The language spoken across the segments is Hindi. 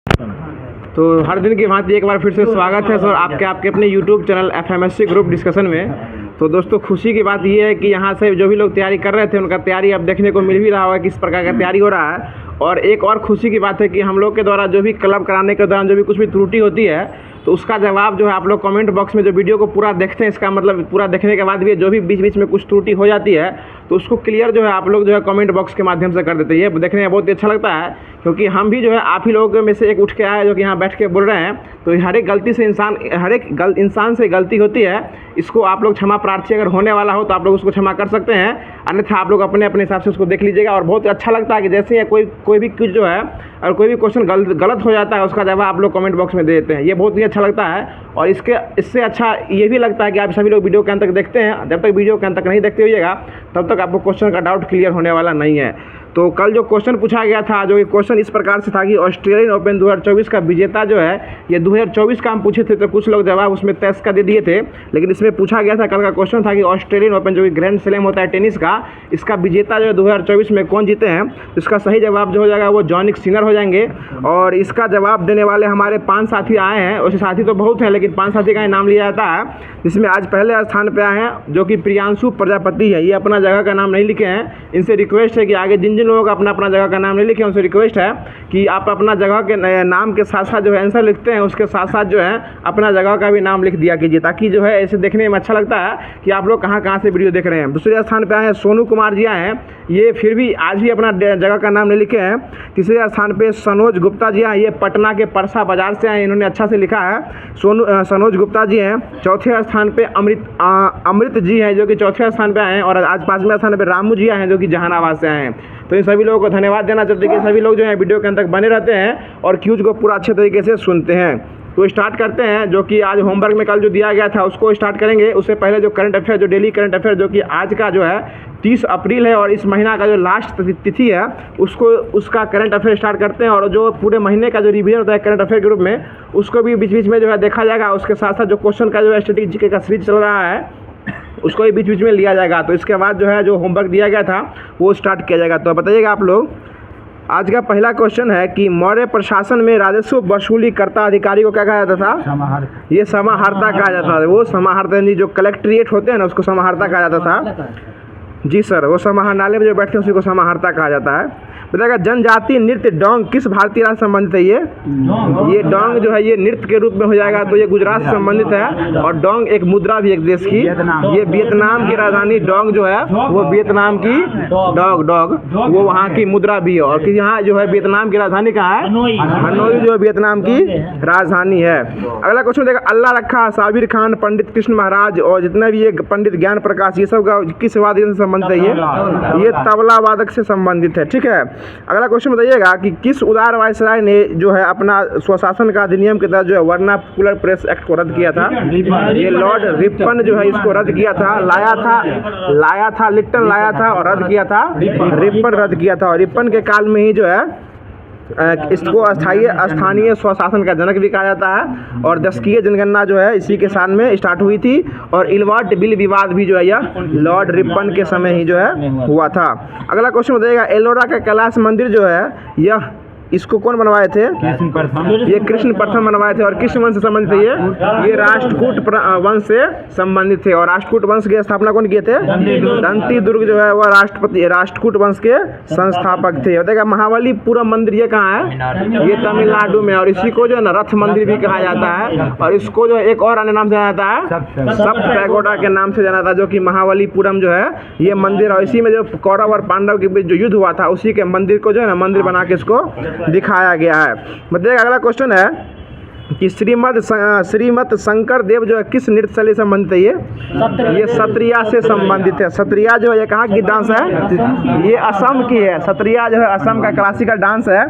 तो हर दिन की भांति एक बार फिर से स्वागत है सर आपके अपने यूट्यूब चैनल एफएमएससी ग्रुप डिस्कशन में। तो दोस्तों खुशी की बात ये है कि यहाँ से जो भी लोग तैयारी कर रहे थे उनका तैयारी अब देखने को मिल भी रहा होगा किस प्रकार का तैयारी हो रहा है। और एक और खुशी की बात है कि हम लोग के द्वारा जो भी क्लब कराने के दौरान जो भी कुछ भी त्रुटि होती है तो उसका जवाब जो है आप लोग कमेंट बॉक्स में जो वीडियो को पूरा देखते हैं, इसका मतलब पूरा देखने के बाद भी जो भी बीच बीच में कुछ त्रुटि हो जाती है तो उसको क्लियर जो है आप लोग जो है कमेंट बॉक्स के माध्यम से कर देते हैं। ये देखने में बहुत ही अच्छा लगता है क्योंकि हम भी जो है आप ही लोगों में से एक उठ के आए जो कि यहाँ बैठ के बोल रहे हैं। तो हर एक गलती से इंसान से गलती होती है, इसको आप लोग क्षमा प्रार्थी अगर होने वाला हो तो आप लोग उसको क्षमा कर सकते हैं, अन्यथा आप लोग अपने अपने हिसाब से उसको देख लीजिएगा। और बहुत अच्छा लगता है कि जैसे ही कोई भी कुछ जो है और कोई भी क्वेश्चन गलत हो जाता है उसका जवाब आप लोग कमेंट बॉक्स में दे देते हैं। ये बहुत ही अच्छा लगता है। और इससे अच्छा ये भी लगता है कि आप सभी लोग वीडियो के अंत तक देखते हैं। जब तक वीडियो के अंत तक नहीं देखते होइएगा तब तक आपको क्वेश्चन का डाउट क्लियर होने वाला नहीं है। तो कल जो क्वेश्चन पूछा गया था, जो कि क्वेश्चन इस प्रकार से था कि ऑस्ट्रेलियन ओपन 2024 का विजेता जो है, ये 2024 का हम पूछे थे तो कुछ लोग जवाब उसमें 23 का दे दिए थे, लेकिन इसमें पूछा गया था, कल का क्वेश्चन था कि ऑस्ट्रेलियन ओपन जो कि ग्रैंड स्लैम होता है टेनिस का, इसका विजेता जो है 2024 में कौन जीते हैं। इसका सही जवाब जो हो जाएगा वो जॉनिक सिनर हो जाएंगे। और इसका जवाब देने वाले हमारे 5 साथी आए हैं। वैसे साथी तो बहुत हैं लेकिन 5 साथी का ही नाम लिया जाता है, जिसमें आज पहले स्थान पर आए हैं जो कि प्रियांशु प्रजापति है। ये अपना जगह का नाम नहीं लिखे हैं। इनसे रिक्वेस्ट है कि आगे जिन लोग अपना जगह का नाम नहीं लिखे उनसे रिक्वेस्ट है कि आप अपना जगह के नाम के साथ साथ जो है आंसर लिखते हैं उसके साथ साथ जो है अपना जगह का भी नाम लिख दिया कीजिए, ताकि जो है ऐसे देखने में अच्छा लगता है कि आप लोग कहाँ से वीडियो देख रहे हैं। दूसरे स्थान पे आए हैं सोनू कुमार जी आए हैं, ये फिर भी आज भी अपना जगह का नाम नहीं लिखे हैं। तीसरे स्थान पे सनोज गुप्ता जी आए, ये पटना के परसा बाजार से आए, इन्होंने अच्छा से लिखा है, सनोज गुप्ता जी हैं। चौथे स्थान पे अमृत जी हैं जो कि चौथे स्थान पे आए हैं। और आज 5वें स्थान पे रामू जी आए हैं जो कि जहानाबाद से आए हैं। तो इन सभी लोगों को धन्यवाद देना चाहते हैं कि सभी लोग जो है वीडियो के अंत तक बने रहते हैं और क्यूज को पूरा अच्छे तरीके से सुनते हैं। तो स्टार्ट करते हैं, जो कि आज होमवर्क में कल जो दिया गया था उसको स्टार्ट करेंगे। उससे पहले जो करंट अफेयर, जो डेली करंट अफेयर जो कि आज का जो है 30 अप्रैल है और इस महीना का जो लास्ट तिथि है उसका करंट अफेयर स्टार्ट करते हैं। और जो पूरे महीने का जो रिवीजन होता है करंट अफेयर के रूप में उसको भी बीच बीच में जो है देखा जाएगा। उसके साथ साथ जो क्वेश्चन का जो है स्टैटिक जीके का सीरीज चल रहा है उसको भी बीच बीच में लिया जाएगा। तो इसके बाद जो है जो होमवर्क दिया गया था वो स्टार्ट किया जाएगा। तो बताइएगा आप लोग, आज का पहला क्वेश्चन है कि मौर्य प्रशासन में राजस्व वसूली करता अधिकारी को क्या कहा जाता था। ये समाहर्ता कहा जाता था। वो समाहर्ता जो कलेक्ट्रेट होते हैं ना उसको समाहर्ता कहा जाता था। जी सर, वो समाहरणालय में जो बैठते हैं उसी को समाहर्ता कहा जाता है। बताएगा जनजातीय नृत्य डोंग किस भारतीय राज्य संबंधित है। ये डोंग जो है ये नृत्य के रूप में हो जाएगा तो ये गुजरात से संबंधित है। और डोंग एक मुद्रा भी एक देश की, ये वियतनाम की राजधानी डोंग जो है वो वियतनाम की डोग वो वहाँ की मुद्रा भी है। और यहाँ जो है वियतनाम की राजधानी कहाँ है, हनोई जो है वियतनाम की राजधानी है। अगला क्वेश्चन देखा, अल्लाह रखा, साबिर खान, पंडित कृष्ण महाराज और जितने भी ये पंडित ज्ञान प्रकाश, ये सब का किस वाद्य से संबंधित है। ये तबला वादक से संबंधित है। ठीक है, अगला क्वेश्चन बताइएगा कि किस उदार वायसराय ने जो है अपना स्वशासन का अधिनियम के तहत जो है वर्नाकुलर प्रेस एक्ट को रद्द किया था। ये लॉर्ड रिपन जो है इसको रद्द किया था, लाया था लिप्टन लाया था और रद्द किया था रिपन रद्द किया था। और रिपन के काल में ही जो है इसको स्थानीय स्वशासन का जनक भी कहा जाता है। और 10वीं जनगणना जो है इसी के साल में स्टार्ट हुई थी। और इल्वर्ट बिल विवाद भी जो है यह लॉर्ड रिपन के समय ही जो है हुआ था। अगला क्वेश्चन बताइएगा, एलोरा का कैलाश मंदिर जो है यह इसको कौन बनवाए थे। ये कृष्ण प्रथम बनवाए थे। और किस वंश से संबंधित है ये राष्ट्रकूट वंश से संबंधित थे। और राष्ट्रकूट वंश की स्थापना कौन किए थे, दंती दुर्ग जो है वह राष्ट्रकूट वंश के संस्थापक थे। बताएगा महाबलीपुरम मंदिर ये कहाँ है, ये तमिलनाडु में। और इसी को जो है ना रथ मंदिर भी कहा जाता है। और इसको जो एक और अन्य नाम से जाना जाता है, सप्त पैगोडा के नाम से जाना जाता है, जो कि महाबलीपुरम जो है ये मंदिर। और इसी में जो कौरव और पांडव के बीच जो युद्ध हुआ था उसी के मंदिर को जो है ना मंदिर बना के इसको दिखाया गया है। बताइएगा अगला क्वेश्चन है कि श्रीमत शंकर देव जो है किस नृत्य शैली से संबंधित है। ये सत्रिया से संबंधित है। सत्रिया जो है ये कहाँ की डांस है, ये असम की है। सत्रिया जो है असम का क्लासिकल डांस है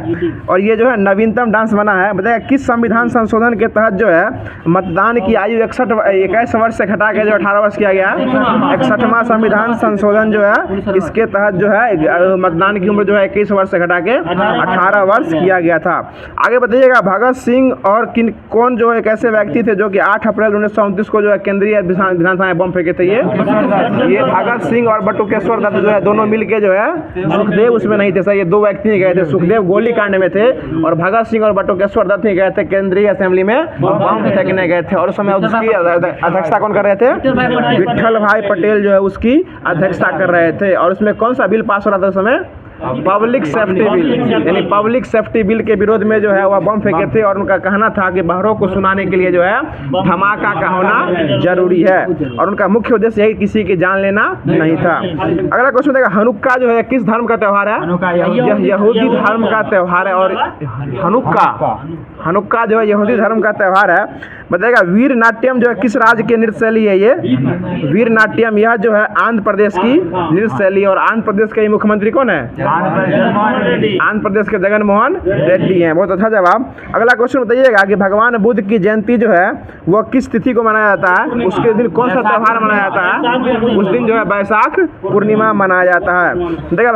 और ये जो है नवीनतम डांस बना है। बताइए किस संविधान संशोधन के तहत जो है मतदान की आयु 21 वर्ष से घटा के जो 18 वर्ष किया गया। 61वां संविधान संशोधन जो है इसके तहत जो है मतदान की उम्र जो है 21 वर्ष से घटा के 18 वर्ष किया गया था। आगे बताइएगा भगत सिंह और कौन जो है एक ऐसे व्यक्ति थे जो कि 8 अप्रैल 1929 को जो है केंद्रीय विधानसभा में बम फेंके थे? ये भगत सिंह और बटुकेश्वर दत्त जो है दोनों मिल के जो है, सुखदेव उसमें नहीं थे सर, ये 2 व्यक्ति ही गए थे। सुखदेव गोली कांड में थे और भगत सिंह और बटुकेश्वर दत्त ही गए थे केंद्रीय असेंबली में बम फेंकने गए थे। और उस समय उसकी अध्यक्षता कौन कर रहे थे? विट्ठल भाई पटेल जो है उसकी अध्यक्षता कर रहे थे। और उसमें कौन सा बिल पास हो रहा था उस समय? पब्लिक सेफ्टी बिल, यानी पब्लिक सेफ्टी बिल के विरोध में जो है वह बम फेंके थे। और उनका कहना था कि बहरों को सुनाने के लिए जो है धमाका का होना जरूरी है। और उनका मुख्य उद्देश्य यही किसी की जान लेना नहीं था। अगला क्वेश्चन देखा, हनुक्का जो है किस धर्म का त्यौहार है? यह यहूदी धर्म का त्यौहार है। और हनुक्का जो है यहूदी धर्म का त्यौहार है। बताएगा वीर नाट्यम जो है किस राज्य की नृत्य शैली है? ये वीर नाट्यम यह जो है आंध्र प्रदेश की नृत्य शैली। और आंध्र प्रदेश के मुख्यमंत्री कौन है? आंध्र प्रदेश के जगन मोहन रेड्डी हैं। बहुत अच्छा जवाब। अगला क्वेश्चन बताइएगा कि भगवान बुद्ध की जयंती जो है वह किस तिथि को मनाया जाता है? उसके दिन कौन सा त्यौहार मनाया जाता है? उस दिन जो है बैसाख पूर्णिमा मनाया जाता है। देखिए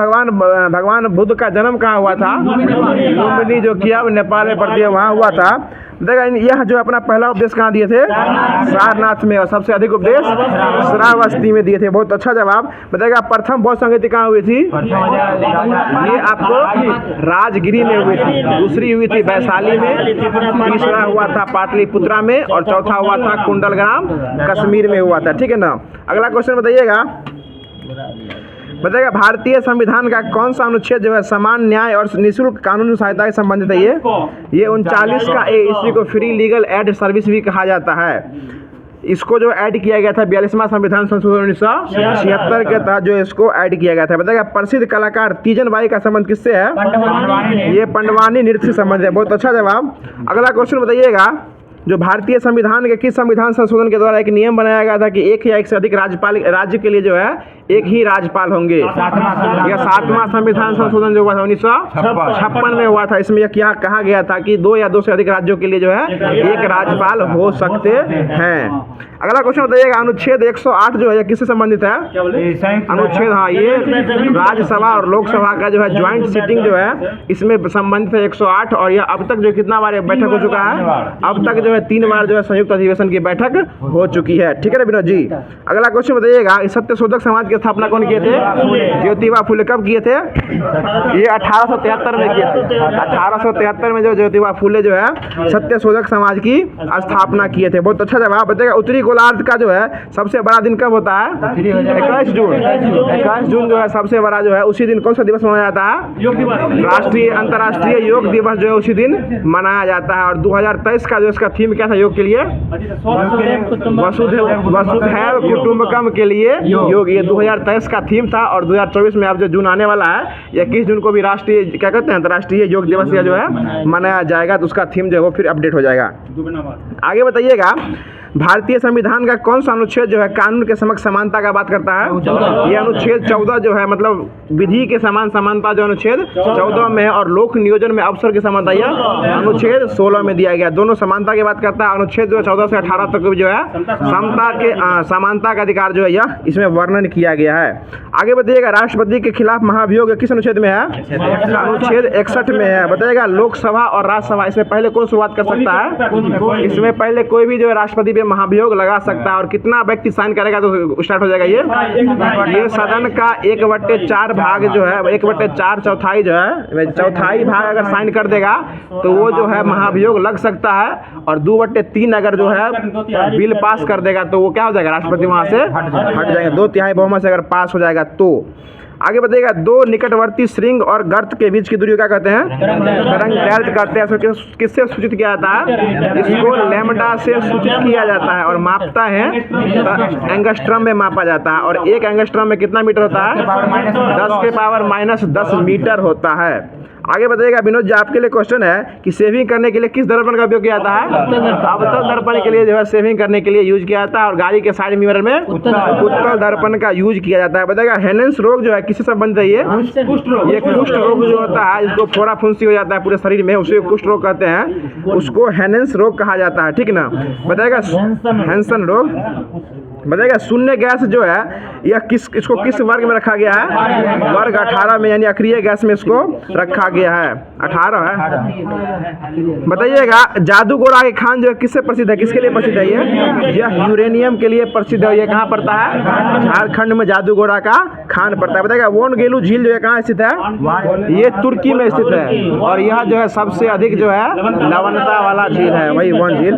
भगवान बुद्ध का जन्म कहाँ हुआ था? लुम्बिनी जो कि अब नेपाल में पड़ती है वहाँ हुआ था। देखा यह जो अपना पहला उपदेश कहाँ दिए थे? सारनाथ में। और सबसे अधिक उपदेश श्रावस्ती में दिए थे। बहुत अच्छा जवाब। बताएगा प्रथम बौद्ध संगति कहाँ हुई थी? ये आपको राजगिरी में हुई थी। दूसरी हुई थी वैशाली में, तीसरा हुआ था पाटलिपुत्रा में और चौथा हुआ था कुंडलग्राम कश्मीर में हुआ था। ठीक है ना। अगला क्वेश्चन बताइएगा भारतीय संविधान का कौन सा अनुच्छेद जो है समान न्याय और निःशुल्क कानूनी सहायता से संबंधित है? ये 39 का ए, इसी को फ्री लीगल एड सर्विस भी कहा जाता है। इसको जो ऐड किया गया था 42वां संविधान संशोधन 1976 के तहत जो इसको ऐड किया गया था। बताएगा प्रसिद्ध कलाकार तीजन बाई का संबंध किससे है? ये पंडवानी नृत्य से संबंध है। बहुत अच्छा जवाब। अगला क्वेश्चन बताइएगा जो भारतीय संविधान के किस संविधान संशोधन के द्वारा एक नियम बनाया गया था कि एक या एक से अधिक राज्य के लिए जो है एक ही राज्यपाल होंगे? यह 7वां संविधान संशोधन जो हुआ था 1956 में हुआ था। इसमें यह क्या कहा गया था कि 2 या 2 से अधिक राज्यों के लिए जो है एक राज्यपाल हो सकते हैं। अगला क्वेश्चन बताइएगा अनुच्छेद 108 जो है किससे संबंधित है? अनुच्छेद, हाँ, ये राज्यसभा और लोकसभा का जो है ज्वाइंट सीटिंग जो है इसमें संबंधित है 108। और यह अब तक जो कितना बार बैठक हो चुका है? अब तक जो है 3 बार जो है संयुक्त अधिवेशन की बैठक हो चुकी है। ठीक है ना विनोद जी। अगला क्वेश्चन बताइएगा सत्यशोधक समाज की स्थापना कौन किए थे? ज्योतिबा फुले। कब किए थे? ये 1873 में किए थे। 1873 में जो ज्योतिबा फुले जो है सत्यशोधक समाज की स्थापना किए थे। बहुत अच्छा जवाब। बताइएगा उत्तरी गोलार्ध का जो है सबसे बड़ा दिन कब होता है? 21 जून। 21 जून जो है सबसे बड़ा जो है उसी दिन कौन सा दिवस मनाया जाता है? राष्ट्रीय अंतर्राष्ट्रीय योग दिवस जो है उसी दिन मनाया जाता है। और 2023 का जो इसका थीम क्या था योग के लिए? वसुधैव कुटुंबकम के लिए योग। ये 2023 का थीम था। और 2024 में अब जो जून आने वाला है 21 जून को भी राष्ट्रीय क्या कहते हैं अंतर्राष्ट्रीय योग दिवस जो है मनाया जाएगा। तो उसका थीम जो है वो फिर अपडेट हो जाएगा। आगे बताइएगा भारतीय संविधान का कौन सा अनुच्छेद जो है कानून के समक्ष समानता का बात करता है? यह अनुच्छेद 14 जो है मतलब विधि के समान समानता जो अनुच्छेद 14 में है। और लोक नियोजन में अवसर की समानता यह अनुच्छेद 16 में दिया गया। दोनों समानता की बात करता है। अनुच्छेद जो है 14 से 18 तक जो है समता के समानता का अधिकार जो है यह इसमें वर्णन किया गया है। आगे बताइएगा राष्ट्रपति के खिलाफ महाभियोग किस अनुच्छेद में है? अनुच्छेद 61 में है। बताइएगा लोकसभा और राज्यसभा इसमें पहले कौन शुरुआत कर सकता है? इसमें पहले कोई भी जो है राष्ट्रपति पे महाभियोग लगा सकता है। और कितना व्यक्ति साइन करेगा तो स्टार्ट हो जाएगा ये सदन का 1/4 भाग जो है 1/4 चौथाई जो है चौथाई भाग अगर साइन कर देगा तो वो जो है महाभियोग लग सकता है। और 2/3 अगर जो है बिल पास कर देगा तो वो क्या हो जाएगा? राष्ट्रपति वहां से हट जाएगा। 2/3 बहुमत से अगर पास हो जाएगा तो। आगे बताइएगा दो निकटवर्ती श्रृंग और गर्त के बीच की दूरी क्या कहते हैं? तरंग दैर्घ्य कहते हैं। किससे सूचित किया जाता है? इसको लैम्डा से सूचित किया जाता है। और मापता है एंगस्ट्रम में मापा जाता है। और 1 एंगस्ट्रम में कितना मीटर होता है? 10 के पावर -10 मीटर होता है। आगे बताइएगा विनोद जी आपके लिए क्वेश्चन है कि सेविंग करने के लिए किस दर्पण का उपयोग किया जाता है? अवतल दर्पण के लिए जो है सेविंग करने के लिए यूज किया जाता है। और गाड़ी के साइड मिरर में उत्तल दर्पण का यूज किया जाता है। बताइएगा हेनेंस रोग जो है किससे संबंधित है? ये कुष्ठ रोग जो होता है इसको फोड़ा फुंसी हो जाता है पूरे शरीर में, उसे कुष्ठ रोग कहते हैं। उसको हेनेंस रोग कहा जाता है। ठीक ना। बताइएगा हैंसन रोग बताइएगा शून्य गैस जो है यह इसको किस वर्ग में रखा गया है? वर्ग 18 में, यानी अक्रिय गैस में इसको रखा गया है। 18 है। बताइएगा जादू गोरा के खान जो है किससे प्रसिद्ध है, किसके लिए प्रसिद्ध है? यह यूरेनियम के लिए प्रसिद्ध है। ये कहाँ पड़ता है? झारखंड में जादू गोरा का खान पड़ता है। बताइएगा वोनगेलू झील जो है कहाँ स्थित है? ये तुर्की में स्थित है और यह जो है सबसे अधिक जो है लवणता वाला झील है, वही वन झील।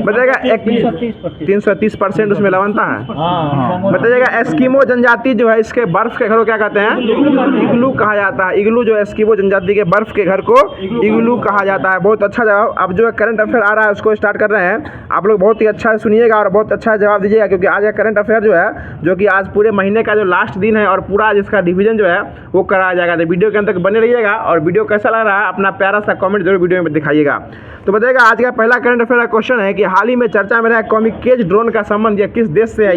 बताइएगा 330% उसमें लवणता है। बताइएगा एस्किमो जनजाति जो है इसके बर्फ के घर को क्या कहते हैं? इग्लू कहा जाता है। इग्लू जो एस्किमो जनजाति के बर्फ के घर को इग्लू कहा जाता है। बहुत अच्छा जवाब। अब जो करंट अफेयर आ रहा है उसको स्टार्ट कर रहे हैं। आप लोग बहुत ही अच्छा सुनिएगा और बहुत अच्छा जवाब दीजिएगा, क्योंकि आज का करंट अफेयर जो है, जो कि आज पूरे महीने का जो लास्ट दिन है और पूरा जिसका डिवीजन जो है वो कराया जाएगा। तो वीडियो के अंत तक बने रहिएगा और वीडियो कैसा लग रहा है अपना प्यारा सा कमेंट जरूर वीडियो में दिखाइएगा। तो बताइएगा आज का पहला करंट अफेयर का क्वेश्चन है कि हाल ही में चर्चा में रहा कॉमिकेज ड्रोन का संबंध यह किस देश से है?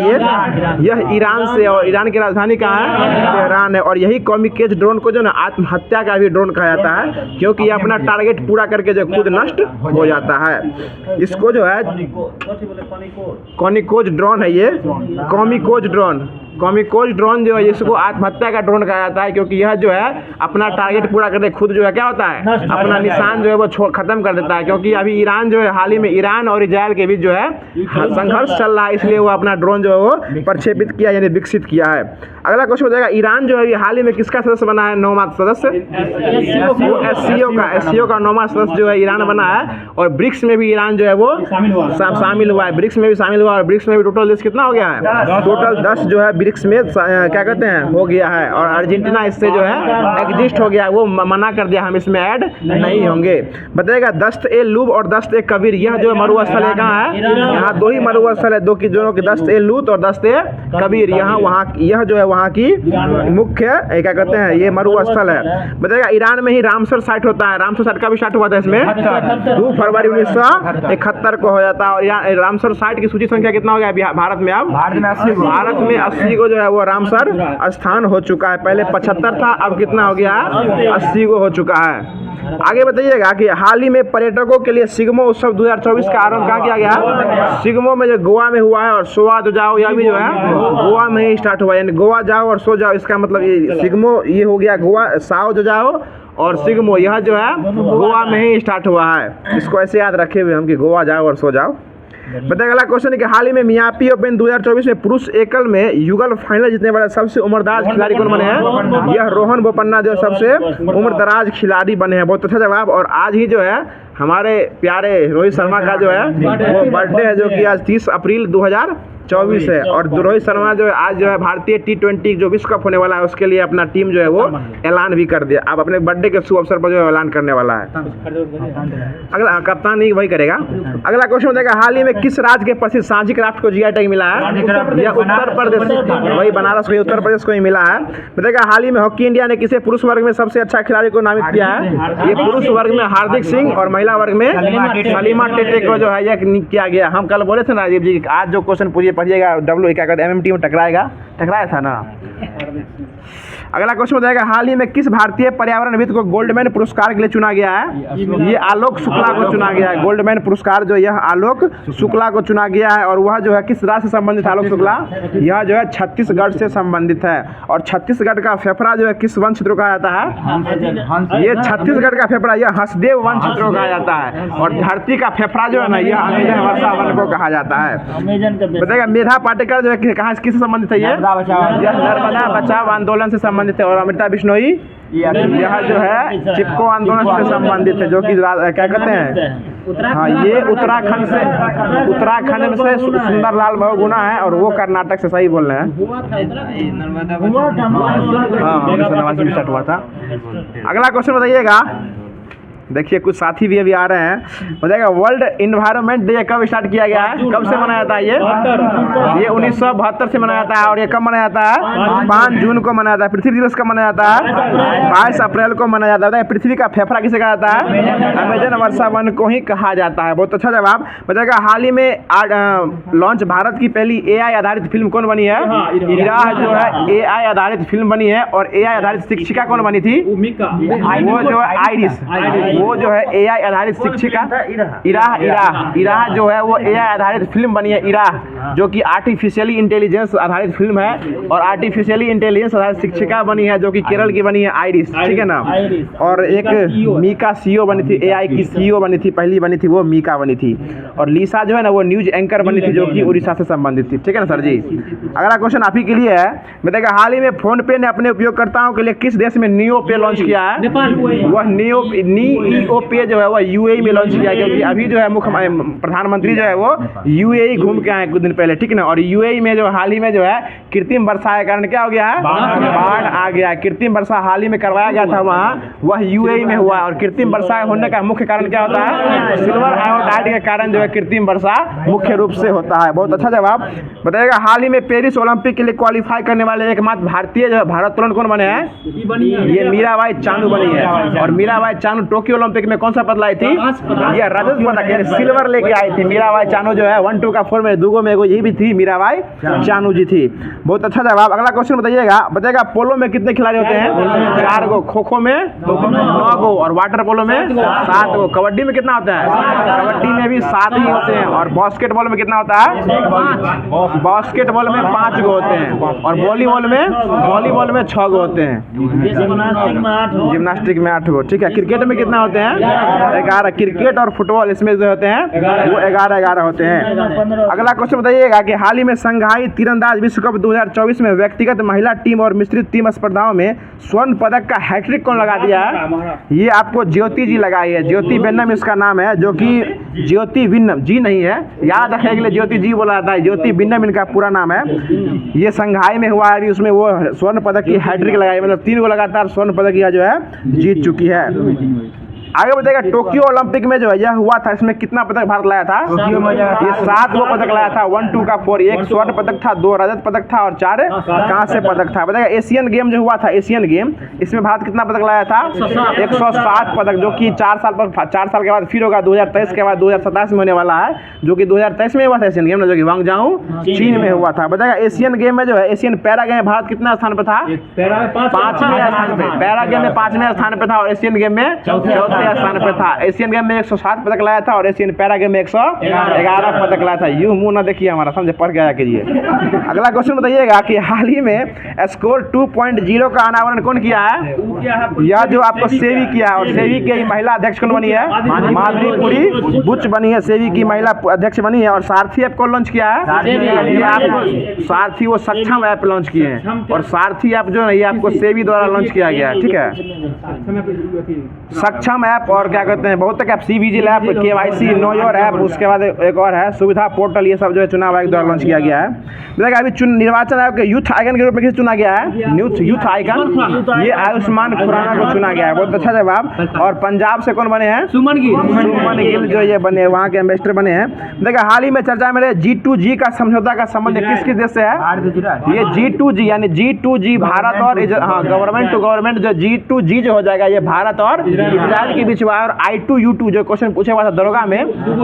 यह ईरान से, और ईरान की राजधानी कहाँ है? तेहरान है। और यही कॉमिकेज ड्रोन को जो ना आत्महत्या का भी ड्रोन कहा जाता है, क्योंकि ये अपना टारगेट पूरा करके जो खुद नष्ट हो जाता है। इसको जो है कॉनिकोज ड्रोन है, ये कॉमिकोज ड्रोन। कॉमिकोज ड्रोन जो है इसको आत्महत्या का ड्रोन कहा जाता है, क्योंकि यह जो है अपना टारगेट पूरा करके खुद जो है क्या होता है, अपना निशान जो है वो खत्म कर देता है। क्योंकि अभी ईरान जो है हाल ही में ईरान और इजराइल के बीच जो है संघर्ष चल रहा है, इसलिए वो अपना ड्रोन जो है वो प्रक्षेपित किया यानी विकसित किया है। अगला क्वेश्चन हो जाएगा ईरान जो है हाल ही में किसका सदस्य बना है? 9वां सदस्य एससीओ का 9वां सदस्य जो है ईरान बना है। और ब्रिक्स में भी ईरान जो है वो शामिल हुआ है। ब्रिक्स में भी शामिल हुआ और ब्रिक्स में भी टोटल देश कितना हो गया है? टोटल 10 जो है ब्रिक्स में क्या कहते हैं हो गया है। और अर्जेंटीना इससे जो है एग्जिस्ट हो गया, वो मना कर दिया हम इसमें ऐड नहीं होंगे। बताइएगा दस्त-ए-लूब और दस्त-ए-कबीर यह जो मरुस्थल है कहाँ है? यहाँ दो ही मरुस्थल है, दो की दोनों की, दस्त-ए-लूत और दस्त-ए-कबीर। यहाँ वहाँ यह जो है वहाँ की मुख्य क्या कहते हैं ये मरुस्थल है। बताइएगा ईरान में ही रामसर साइट होता है। रामसर साइट का भी स्टार्ट हुआ था इसमें 2 फरवरी 1971 को हो जाता है। और रामसर साइट की सूची संख्या कितना हो गया भारत में? अब भारत में 80 को जो है वो रामसर स्थान हो चुका है। पहले 75 था, अब कितना हो गया? 80 को हो चुका है। आगे बताइएगा कि हाल ही में पर्यटकों के लिए सिग्मो उत्सव 2024 का आरंभ कहाँ किया गया? सिग्मो में जो गोवा में हुआ है। और सोआ तो जाओ यह भी जो है गोवा में ही स्टार्ट हुआ, यानी गोवा जाओ और सो जाओ, इसका मतलब ये सिग्मो ये हो गया गोवा, साओ जो जाओ और सिग्मो यह जो है गोवा में ही स्टार्ट हुआ है। इसको ऐसे याद रखे हुए हम कि गोवा जाओ और सो जाओ। बताइए अगला क्वेश्चन है कि हाल ही में मियापी ओपन 2024 में पुरुष एकल में युगल फाइनल जीतने वाले सबसे उम्रदराज खिलाड़ी कौन बने हैं? यह रोहन बोपन्ना जो सबसे उम्रदराज खिलाड़ी बने हैं। बहुत अच्छा जवाब। और आज ही जो है हमारे प्यारे रोहित शर्मा का जो है वो बर्थडे है, जो कि आज 30 अप्रैल 2024 है। और रोहित शर्मा जो है आज जो है भारतीय T20 जो विश्व कप होने वाला है उसके लिए अपना टीम जो है वो ऐलान भी कर दिया। अब अपने बर्थडे के शुभ अवसर पर जो ऐलान करने वाला है। अगला कप्तान नहीं वही करेगा। अगला क्वेश्चन हो जाएगा हाल ही में किस राज्य के प्रसिद्ध सांची क्राफ्ट को जीआई टैग मिला है? यह उत्तर प्रदेश, वही बनारस को उत्तर प्रदेश को ही मिला है। बताइएगा हाल ही में हॉकी इंडिया ने किसे पुरुष वर्ग में सबसे अच्छा खिलाड़ी को नामित किया है? ये पुरुष वर्ग में हार्दिक सिंह और महिला वर्ग में सलीमा टेटे को जो है यह किया गया। हम कल बोले थे ना राजीव जी, आज जो क्वेश्चन पढ़िएगा डब्ल्यू क्या कहते हैं MMT में टकराया था ना। अगला क्वेश्चन हो जाएगा हाल ही में किस भारतीय पर्यावरणविद को गोल्डमैन पुरस्कार के लिए चुना गया है? ये आलोक शुक्ला को चुना गया है। गोल्डमैन पुरस्कार जो यह आलोक शुक्ला को चुना गया है। और वह जो है किस राज्य से संबंधित? आलोक शुक्ला यह जो है छत्तीसगढ़ से संबंधित है। और छत्तीसगढ़ का फेफड़ा जो है किस वन क्षेत्र को कहा जाता है? ये छत्तीसगढ़ का फेफड़ा यह हंसदेव वन क्षेत्र को कहा जाता है। और धरती का फेफड़ा जो है ना यह अमेजन वर्षा वन को कहा जाता है। बताइएगा मेधा पाटेकर जो है कहाँ किससे संबंधित है? यह नर्मदा बचाओ आंदोलन से संबंधित है। और अमृता बिश्नोई यह जो है चिपको आंदोलन से संबंधित है, जो कि क्या कहते हैं हाँ ये उत्तराखंड से सुंदरलाल बहुगुणा है और वो कर्नाटक से, सही बोल रहे हैं। हाँ स्टार्ट हुआ था। अगला क्वेश्चन बताइएगा, देखिए कुछ साथी भी अभी आ रहे हैं। बताइएगा वर्ल्ड इन्वायरमेंट डे कब स्टार्ट किया गया है? कब से मनाया जाता है? ये 1972 से मनाया जाता है। और ये कब मनाया जाता है? 5 जून को मनाया जाता है। पृथ्वी दिवस कब मनाया जाता है? 22 अप्रैल को मनाया जाता है। पृथ्वी का फेफड़ा किसे कहा जाता है? अमेजन वर्षा वन को ही कहा जाता है। बहुत अच्छा जवाब। बताइएगा हाल ही में लॉन्च भारत की पहली AI आधारित फिल्म कौन बनी है? इराह जो है AI आधारित फिल्म बनी है। और AI आधारित शिक्षिका कौन बनी थी? वो जो है आइरिस वो जो है AI आधारित शिक्षिका इराह जो है वो AI आधारित फिल्म बनी है इराह, जो कि आर्टिफिशियली इंटेलिजेंस आधारित फिल्म है और आर्टिफिशियली इंटेलिजेंस आधारित शिक्षिका बनी है जो कि केरल की बनी है आइरिस, ठीक है ना। और एक मीका CEO बनी थी, AI की CEO बनी थी, पहली बनी थी वो मीका बनी थी। और लीसा जो है ना वो न्यूज एंकर बनी थी जो कि उड़ीसा से संबंधित थी, ठीक है ना सर जी। अगला क्वेश्चन आप ही के लिए है, बताइएगा हाल ही में फोन पे ने अपने उपयोगकर्ताओं के लिए किस देश में नियो पे लॉन्च किया है? वह नियो पे जो है वह UAE में लॉन्च किया है, क्योंकि अभी जो है मुख्य प्रधानमंत्री जो है वो UAE घूम के आए कुछ दिन पहले, ठीक है ना। और UAE में जो हाल ही में जो है कृत्रिम वर्षा के कारण क्या हो गया है? बाढ़ आ गया है। कृत्रिम वर्षा हाल ही में करवाया गया था वहाँ, वह UAE में हुआ। और कृत्रिम वर्षा होने का मुख्य कारण क्या होता है? सिल्वर आयोडाइड के कारण जो है कृत्रिम वर्षा मुख्य रूप से होता है। बहुत अच्छा जवाब। बताइएगा हाल ही में पेरिस ओलंपिक के लिए क्वालिफाई करने वाले एकमात्र भारतीय जो भारोत्तोलन कौन बने हैं? ये मीराबाई चानू बनी है। और मीराबाई चानू टोक्यो ओलंपिक में कौन सा पदक लाई थी? ये रजत पदक यानी सिल्वर लेके आई थी मीराबाई चानू जो है। 1 2 का 4 में दूगो में एगो ये भी थी, मीराबाई चानू जी थी। बहुत अच्छा जवाब। अगला क्वेश्चन बताइएगा पोलो में कितने खिलाड़ी होते हैं? 4 गो, खो खो में 9 गो और वाटर पोलो में 7 गो। कबड्डी में कितना होता है? कबड्डी में भी 7 ही होते हैं। और बास्केटबॉल में कितना होता है? बास्केटबॉल में 5 गो होते हैं। और वॉलीबॉल में 6 गो होते हैं। जिम्नास्टिक में 8 गो, ठीक है। क्रिकेट में कितना होते हैं? 11। क्रिकेट और फुटबॉल इसमें जो होते हैं वो 11 होते हैं। अगला क्वेश्चन बताइएगा कि हाल ही में संघाई तीरंदाज विश्व कप 2024 में व्यक्तिगत महिला टीम और मिश्रित टीम स्पर्धाओं में स्वर्ण पदक का हैट्रिक कौन लगा दिया है? ये आपको ज्योति जी लगाई है। ज्योति वेन्नम इसका नाम है, जो कि ज्योति विन्नम जी नहीं है, याद रखने के लिए ज्योति जी बोला जाता है। ज्योति विन्नम इनका पूरा नाम है। ये संघाई में हुआ है अभी, उसमें वो स्वर्ण पदक की हैट्रिक लगाई, मतलब 3 गो लगातार स्वर्ण पदक यह जो है जीत चुकी है। आगे बताइएगा टोक्यो ओलंपिक में जो है यह हुआ था, इसमें कितना पदक भारत लाया था? ये 7 गो पदक लाया था। 1 2 का 4, 1 स्वर्ण पदक था, 2 रजत पदक था और 4 कांस्य पदक था। बताइएगा एशियन गेम जो हुआ था, एशियन गेम, इसमें भारत कितना पदक लाया था? 107 पदक, जो कि 4 साल के बाद फिर होगा। 2023 के बाद 2027 में होने वाला है, जो कि 2023 में हुआ था एशियन गेम, जो कि वांगजाऊ चीन में हुआ था। बताइएगा एशियन गेम में जो है एशियन पैरा गेम में भारत कितना स्थान पर था? 5वें स्थान पे। पैरा गेम में 5वें स्थान पे था और एशियन गेम में 4 स्थान पे था। एशियन गेम में 107 पदक लाया था और एशियन पैरा गेम में 111 पदक लाया था। यूं मुंह ना देखिए हमारा, समझे, पढ़ के आया कीजिए। अगला क्वेश्चन बताइएगा कि हाल ही में स्कोर 2.0 का अनावरण कौन किया है? यह जो आपको सेवी किया है। और सेवी की महिला अध्यक्ष कौन बनी है? माधुरी बुच बनी है, सेवी की महिला अध्यक्ष बनी है। और सारथी ऐप कौन लॉन्च किया है? ये आपको सारथी वो सक्षम ऐप लॉन्च किए हैं। और सारथी ऐप जो है ये आपको सेवी द्वारा लॉन्च किया गया है, ठीक है। सक्षम ऐप और क्या कहते हैं बहुत तक app, CVGIL app, KYC know your app, उसके बाद एक और है सुविधा पोर्टल, ये सब जो है चुनाव आयोग द्वारा लॉन्च किया गया है। देखिए अभी निर्वाचन आयोग के यूथ आइकन के रूप में किसे चुना गया है? यूथ आइकन, ये आयुष्मान खुराना को चुना गया है। बहुत अच्छा जवाब। और पंजाब से कौन बने हैं? सुमन गिल जो ये बने वहाँ के एम्बेसडर बने हैं। देखिए हाल ही में चर्चा में रहे G2G का समझौता का संबंध किस किस देश से है? ये G2G यानी G2G भारत और गवर्नमेंट टू गवर्नमेंट जो G2G जो हो जाएगा ये भारत और इजराइल के बीच हुआ है। और I2U2 जो क्वेश्चन पूछा हुआ था दरोगा में,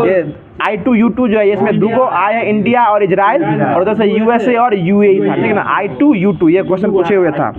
ये I2U2 जो है इसमें 2 गो आए हैं, इंडिया और इजराइल, और उधर से USA और UAE था, ठीक है ना। I2U2 ये क्वेश्चन पूछे हुए था।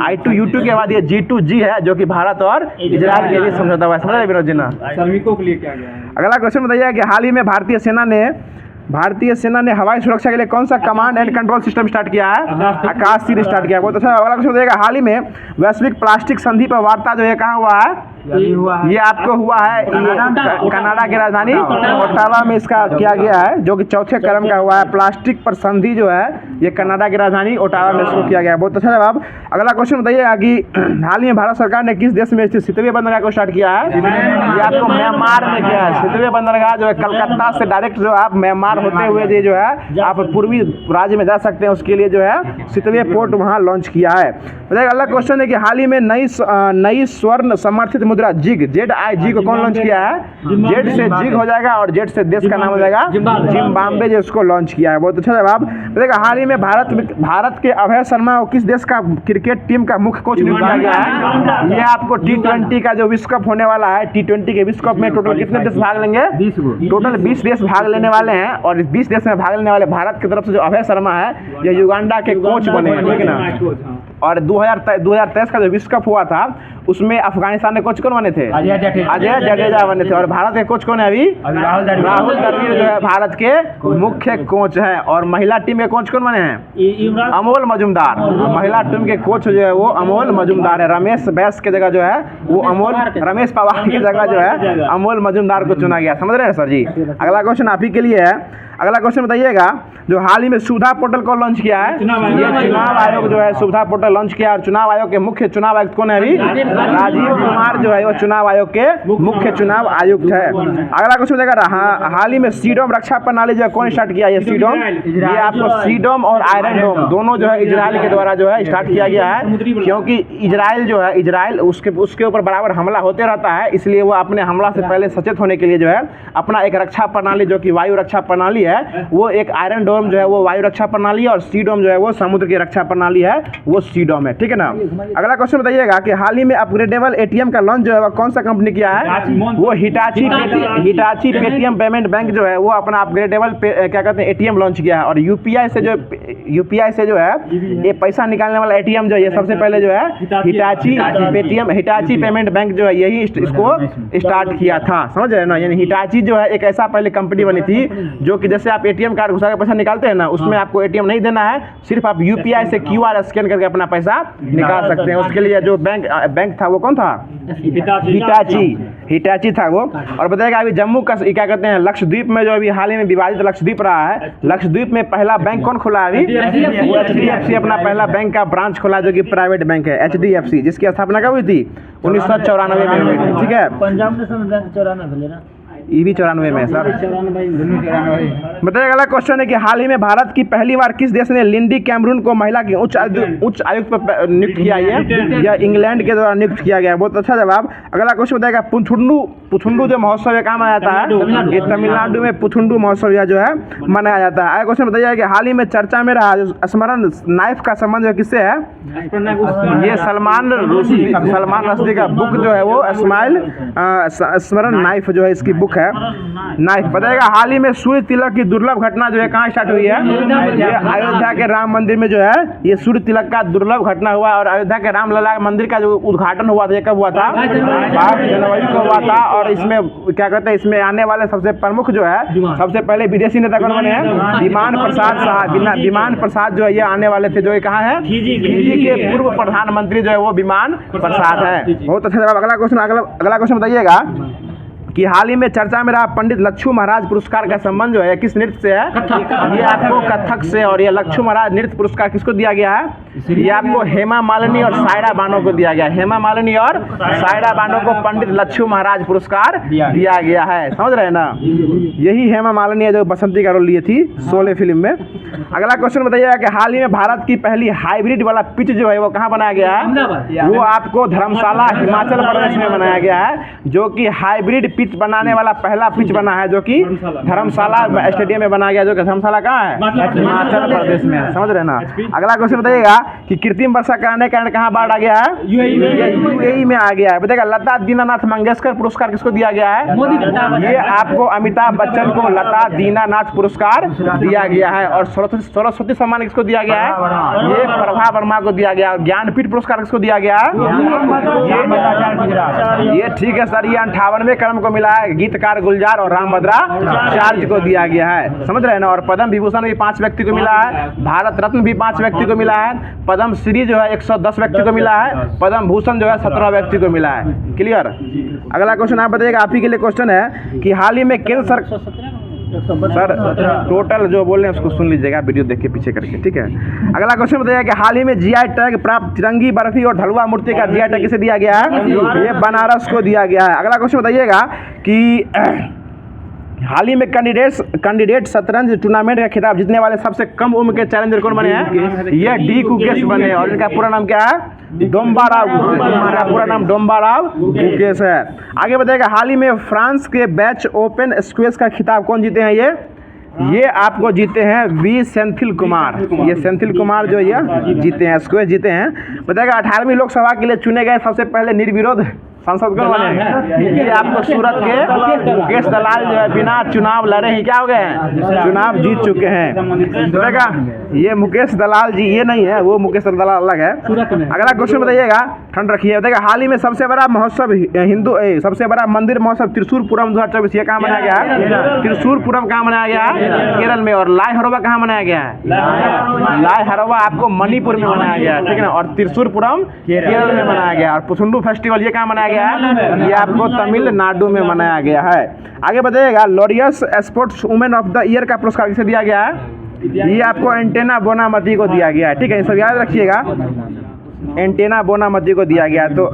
I2U2 के बाद ये G2G है जो कि भारत और इजराइल के बीच समझौता हुआ है। समझ रहे विनोद जी ना? श्रमिकों के लिए क्या गया है? अगला क्वेश्चन बताइए कि हाल ही में भारतीय सेना ने हवाई सुरक्षा के लिए कौन सा command and control system start किया है? आकाश तीर स्टार्ट किया। बहुत अच्छा। अगला क्वेश्चन बताइएगा हाल ही में वैश्विक प्लास्टिक संधि पर वार्ता जो है कहाँ हुआ है? ये आपको हुआ है कनाडा की राजधानी ओटावा में इसका किया गया है, जो कि 4थे क्रम का हुआ है। प्लास्टिक पर संधि जो है ये कनाडा की राजधानी ओटावा में इसको किया गया है। बहुत अच्छा जवाब। अगला क्वेश्चन बताइएगा कि हाल ही में भारत सरकार ने किस देश में स्थित सितवे बंदरगाह को स्टार्ट किया है? ये आपको म्यांमार में किया है। सितवे बंदरगाह जो है कलकत्ता से डायरेक्ट जो आप म्यांमार होते हुए जो है आप पूर्वी राज्य में जा सकते हैं, उसके लिए जो है सितवे पोर्ट वहाँ लॉन्च किया है। अगला क्वेश्चन है कि हाल ही में नई स्वर्ण समर्थित मुद्रा ZIG को कौन लॉन्च किया है? जेड से जिग हो जाएगा और जेड से देश का नाम हो जाएगा जिम्बाब्वे, जो इसको लॉन्च किया है। बहुत अच्छा जवाब। देखिए हाल ही में भारत के अभय शर्मा को किस देश का क्रिकेट टीम का मुख्य कोच नियुक्त किया गया है? ये आपको T20 का जो विश्व कप होने वाला है, T20 के विश्व कप में टोटल कितने देश भाग लेंगे? टोटल 20 देश भाग लेने वाले हैं। और इस 20 देश में भाग लेने वाले भारत की तरफ से जो अभय शर्मा है ये युगांडा के कोच बने हैं, ठीक है ना। और 2023 का जो विश्व कप हुआ था उसमें अफगानिस्तान के कोच कौन बने थे? अजय जडेजा बने थे। और भारत के कोच कौन है अभी? राहुल द्रविड़ जो है भारत के मुख्य कोच हैं। और महिला टीम के कोच कौन बने हैं? अमोल मजुमदार। महिला टीम के कोच जो है वो अमोल मजुमदार है। रमेश बैस की जगह जो है वो रमेश पवार की जगह जो है अमोल मजुमदार को चुना गया। समझ रहे हैं सर जी? अगला क्वेश्चन आप ही के लिए है। अगला क्वेश्चन बताइएगा, जो हाल ही में सुविधा पोर्टल को लॉन्च किया है, ये चुनाव आयोग जो है सुविधा पोर्टल लॉन्च किया है। और चुनाव आयोग के मुख्य चुनाव आयुक्त कौन है अभी? राजीव कुमार जो है वो चुनाव आयोग के मुख्य चुनाव आयुक्त है। अगला क्वेश्चन बताइएगा, हाल ही में सीडोम रक्षा प्रणाली जो है कौन स्टार्ट किया? ये सीडोम, ये आपको सीडोम और आयरन डोम दोनों जो है इजराइल के द्वारा जो है स्टार्ट किया गया है। क्योंकि इजराइल जो है उसके ऊपर बराबर हमला होते रहता है, इसलिए वो अपने हमला से पहले सचेत होने के लिए जो है अपना एक रक्षा प्रणाली जो कि वायु रक्षा प्रणाली है, वो एक आयरन डोम जो है वो वायु रक्षा प्रणाली है और सी डोम जो है वो समुद्र की रक्षा प्रणाली है, वो सी डोम है। ठीक है ना? अगला क्वेश्चन बताइएगा कि हाल ही में अपग्रेडेबल एटीएम का लॉन्च जो है वो कौन सा कंपनी किया है? वो हिटाची पेटीएम पेमेंट बैंक जो है वो अपना अपग्रेडेबल क्या कहते हैं एटीएम लॉन्च किया है। और यूपीआई से जो है ये पैसा निकालने वाला एटीएम जो है ये सबसे पहले जो है हिटाची पेमेंट बैंक जो है यही इसको स्टार्ट किया था। समझ रहे हैं ना? यानी हिटाची जो है एक ऐसा पहले कंपनी बनी थी जो कि जैसे आप एटीएम कार्ड घुसा के पैसा निकालते हैं ना, उसमें आपको एटीएम नहीं देना है, सिर्फ आप यूपीआई से क्यूआर स्कैन करके अपना पैसा निकाल सकते हैं। उसके लिए जो बैंक था वो कौन था? हिटाची था वो। और बताएगा अभी जम्मू का क्या कहते हैं लक्षद्वीप में जो अभी हाल ही में विवादित लक्षद्वीप रहा है, लक्षद्वीप में पहला बैंक कौन खुला है अभी? HDFC अपना पहला बैंक का ब्रांच खोला जो कि प्राइवेट बैंक है HDFC, जिसकी स्थापना कब हुई थी? 1994 में हुई थी। ठीक है, पंजाब नेशनल बैंक 94 लेना, ये भी 94 में है सर। बताइए अगला क्वेश्चन है कि हाल ही में भारत की पहली बार किस देश ने लिंडी कैमरून को महिला की उच्च आयुक्त पर नियुक्त किया है? या इंग्लैंड के द्वारा नियुक्त किया गया? बहुत अच्छा जवाब। अगला क्वेश्चन बताएगा पुथुंडू जो महोत्सव है कहाँ मनाया जाता है? ये तमिलनाडु में पुथुंडू महोत्सव जो है मनाया जाता है। अगला क्वेश्चन बताइए कि हाल ही में चर्चा में रहा जो स्मरण नाइफ का संबंध किससे है? ये सलमान रश्दी का बुक जो है वो स्मरण नाइफ जो है इसकी बुक है नाइफ। बताएगा हाल ही में सूर्य तिलक की दुर्लभ घटना जो है कहाँ स्टार्ट हुई है? ये अयोध्या के राम मंदिर में जो है ये सूर्य तिलक का दुर्लभ घटना हुआ। और अयोध्या के रामलला मंदिर का जो उद्घाटन हुआ था ये कब हुआ था? 5 जनवरी को हुआ था। और इसमें क्या कहते हैं इसमें आने वाले सबसे प्रमुख जो है सबसे पहले विदेशी नेता कौन बने हैं? विमान प्रसाद साहब। विमान प्रसाद जो है ये आने वाले थे, जो ये कहाँ है? फिजी के पूर्व प्रधानमंत्री जो है वो विमान प्रसाद है। बहुत अच्छा जवाब। अगला क्वेश्चन बताइएगा कि हाल ही में चर्चा में रहा पंडित लच्छू महाराज पुरस्कार का संबंध जो है किस नृत्य से है? ये आपको कथक से। और ये लच्छू महाराज नृत्य पुरस्कार किसको दिया गया है? ये आपको हेमा मालिनी और सायरा बानो को दिया गया है। हेमा मालिनी और सायरा बानो को पंडित लच्छू महाराज पुरस्कार दिया गया है। समझ रहे हैं ना? यही हेमा मालिनी है जो बसंती का रोल लिए थी शोले फिल्म में। अगला क्वेश्चन बताइएगा कि हाल ही में भारत की पहली हाइब्रिड वाला पिच जो है वो कहाँ बनाया गया है? वो आपको धर्मशाला हिमाचल प्रदेश में बनाया गया है, जो कि हाइब्रिड पिच बनाने वाला पहला पिच बना है, जो कि धर्मशाला स्टेडियम में बनाया गया, जो कि धर्मशाला कहाँ है? हिमाचल प्रदेश में। समझ रहे ना? अगला क्वेश्चन बताइएगा कि कृत्रिम वर्षा कराने के कारण कहाँ बाढ़ आ गया है? यूएई में आ गया है। बताइएगा लता दीनानाथ मंगेशकर पुरस्कार किसको दिया गया है? ये आपको अमिताभ बच्चन को लता दीनानाथ पुरस्कार दिया गया है। और सरस्वती सम्मान किसको दिया गया है? ये प्रभा वर्मा को दिया गया। और ज्ञानपीठ पुरस्कार किसको दिया गया है? ये ठीक है सर, ये 58वें क्रम को मिला है, गीतकार गुलजार और रामभद्राचार्य को दिया गया है। समझ रहे हैं ना? और पद्म विभूषण भी 5 व्यक्ति को मिला है, भारत रत्न भी 5 व्यक्ति को मिला है, पद्म श्री जो है 110 व्यक्ति को मिला है, पद्म भूषण जो है 17 व्यक्ति को मिला है। क्लियर? अगला क्वेश्चन आप बताइएगा, आप ही के लिए क्वेश्चन है कि हाल ही में केंद्र सर टोटल जो बोल रहे हैं उसको सुन लीजिएगा, वीडियो देख के पीछे करके। ठीक है? अगला क्वेश्चन बताइएगा कि हाल ही में जीआई टैग प्राप्त तिरंगी बर्फी और ढलुआ मूर्ति का जीआई टैग किसे दिया गया है? ये बनारस को दिया गया है। अगला क्वेश्चन बताइएगा कि हाल ही में कैंडिडेट शतरंज टूर्नामेंट का खिताब जीतने वाले सबसे कम उम्र के चैलेंजर कौन बने हैं? ये डी गुकेश बने। और इनका पूरा नाम क्या है? डोम्बाराव। इनका पूरा नाम डोम्बाराव गुकेश है। आगे बताइएगा हाल ही में फ्रांस के बैच ओपन स्क्वैश का खिताब कौन जीते हैं? ये आपको जीते हैं वी सेंथिल कुमार। ये सेंथिल कुमार जो ये जीते हैं, स्क्वैश जीते हैं। बताइएगा 18वीं लोकसभा के लिए चुने गए सबसे पहले निर्विरोध सांसद कौन बने? ये आपको सूरत के मुकेश दलाल जो है बिना चुनाव लड़े ही क्या हो गए हैं, चुनाव जीत चुके हैं। तो देखा ये मुकेश दलाल जी ये नहीं है, वो मुकेश दलाल अलग है। अगला क्वेश्चन बताइएगा, ठंड रखिए। देखा हाल ही में सबसे बड़ा महोत्सव सबसे बड़ा मंदिर महोत्सव त्रिशूरपुरम 2024 ये कहाँ मनाया गया है? त्रिशूरपुरम कहाँ मनाया गया है? केरल में। और लाई हरोबा कहाँ मनाया गया है? लाई हरोबा आपको मणिपुर में मनाया गया है, ठीक है ना। और त्रिशूरपुरम केरल में मनाया गया। और पुथुंडू फेस्टिवल ये कहाँ मनाया गया है? ये आपको तमिलनाडु में मनाया गया है। आगे बताइएगा, Laureus sports women of the year का पुरस्कार किसे दिया गया है? ये आपको एंटेना बोनामती को दिया गया है, ठीक है, ये सब याद रखिएगा। एंटेना बोनामती को दिया गया। तो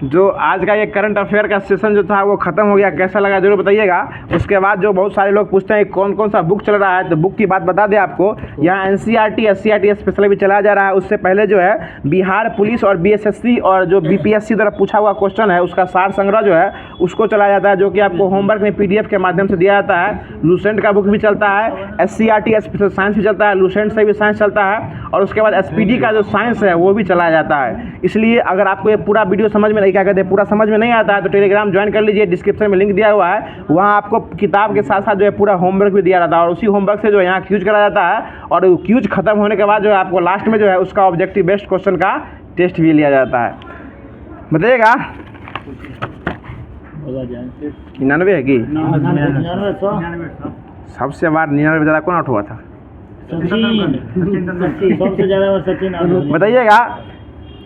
जो आज का ये करंट अफेयर का सेशन जो था वो खत्म हो गया, कैसा लगा जरूर बताइएगा। उसके बाद जो बहुत सारे लोग पूछते हैं कौन कौन सा बुक चल रहा है, तो बुक की बात बता दें आपको। यहाँ NCERT SCERT स्पेशल भी चलाया जा रहा है। उससे पहले जो है बिहार पुलिस और BSSC और जो BPSC द्वारा पूछा हुआ क्वेश्चन है उसका सार संग्रह जो है उसको चलाया जाता है, जो कि आपको होमवर्क में PDF के माध्यम से दिया जाता है। लूसेंट का बुक भी चलता है, SCERT स्पेशल साइंस भी चलता है, लूसेंट से भी साइंस चलता है, और उसके बाद SPD का जो साइंस है वो भी चलाया जाता है। इसलिए अगर आपको ये पूरा वीडियो समझ में क्या कहते हैं पूरा समझ में नहीं आता है तो टेलीग्राम ज्वाइन कर लीजिए, डिस्क्रिप्शन में लिंक दिया हुआ है। वहाँ आपको किताब के साथ साथ जो है पूरा होमवर्क भी दिया जाता है, और उसी होमवर्क से जो है यहाँ क्यूज करा जाता है, और क्यूज खत्म होने के बाद जो है आपको लास्ट में जो है उसका ऑब्जेक्टिव बेस्ड क्वेश्चन का टेस्ट भी लिया जाता है। बताइएगा 99 है कि सबसे बार 99 ज़्यादा कौन आउट हुआ था? सबसे ज्यादा और सचिन। बताइएगा,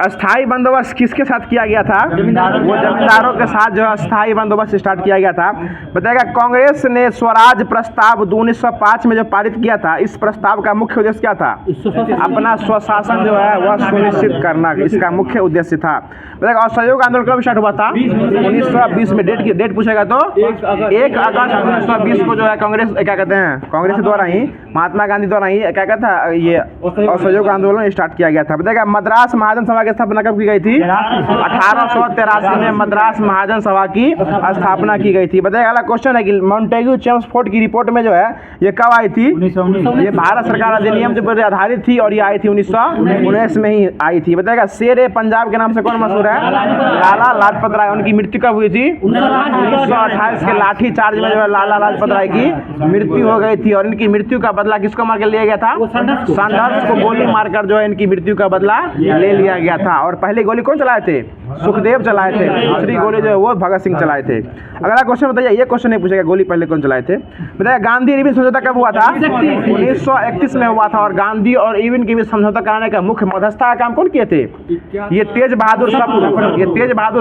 अस्थाई बंदोबस्त किसके साथ किया गया था? वो जमींदारों के साथ जो अस्थाई बंदोबस्त स्टार्ट किया गया था। बताएगा, कांग्रेस ने स्वराज प्रस्ताव 1905 में जो पारित किया था, इस प्रस्ताव का मुख्य उद्देश्य क्या था? अपना स्वशासन जो है वह सुनिश्चित करना, इसका मुख्य उद्देश्य था। बताएगा, असहयोग आंदोलन कब स्टार्ट हुआ था? 1920 में। डेट पूछेगा तो 1 अगस्त 1920 को जो है कांग्रेस क्या कहते हैं कांग्रेस द्वारा ही, महात्मा गांधी द्वारा ही क्या कहता है ये असहयोग आंदोलन स्टार्ट किया गया था। बताएगा, मद्रास महाजन सभा की स्थापना कब की गई थी? 1883 में मद्रास महाजन सभा की स्थापना की गई थी। बताइए अगला क्वेश्चन है कि मॉन्टेग्यू चेम्सफोर्ड की रिपोर्ट में जो है ये कब आई थी? ये भारत सरकार अधिनियम पर आधारित थी और ये आई थी 1919 में ही आई थी। बताएगा, शेर पंजाब के नाम से कौन मशहूर है? लाला लाजपत राय। उनकी मृत्यु कब हुई थी? 1928 के लाठी चार्ज में जो है लाला लाजपत राय की मृत्यु हो गई थी। और इनकी मृत्यु का बदला किसको मार के लिया गया था? संघर्ष को गोली मारकर जो है इनकी मृत्यु का बदला ले लिया गया था। और पहली गोली कौन चलाए थे? सुखदेव चलाए थे। दूसरी गोली जो है वो भगत सिंह चलाए थे। अगला क्वेश्चन बताइए, ये क्वेश्चन नहीं पूछेगा गोली पहले कौन चलाए थे। बताइए, गांधी इरविन समझौता कब हुआ था? 1931 में हुआ था। और गांधी और इरविन के बीच समझौता कराने का मुख्य मध्यस्थता का काम कौन किए थे? ये तेज बहादुर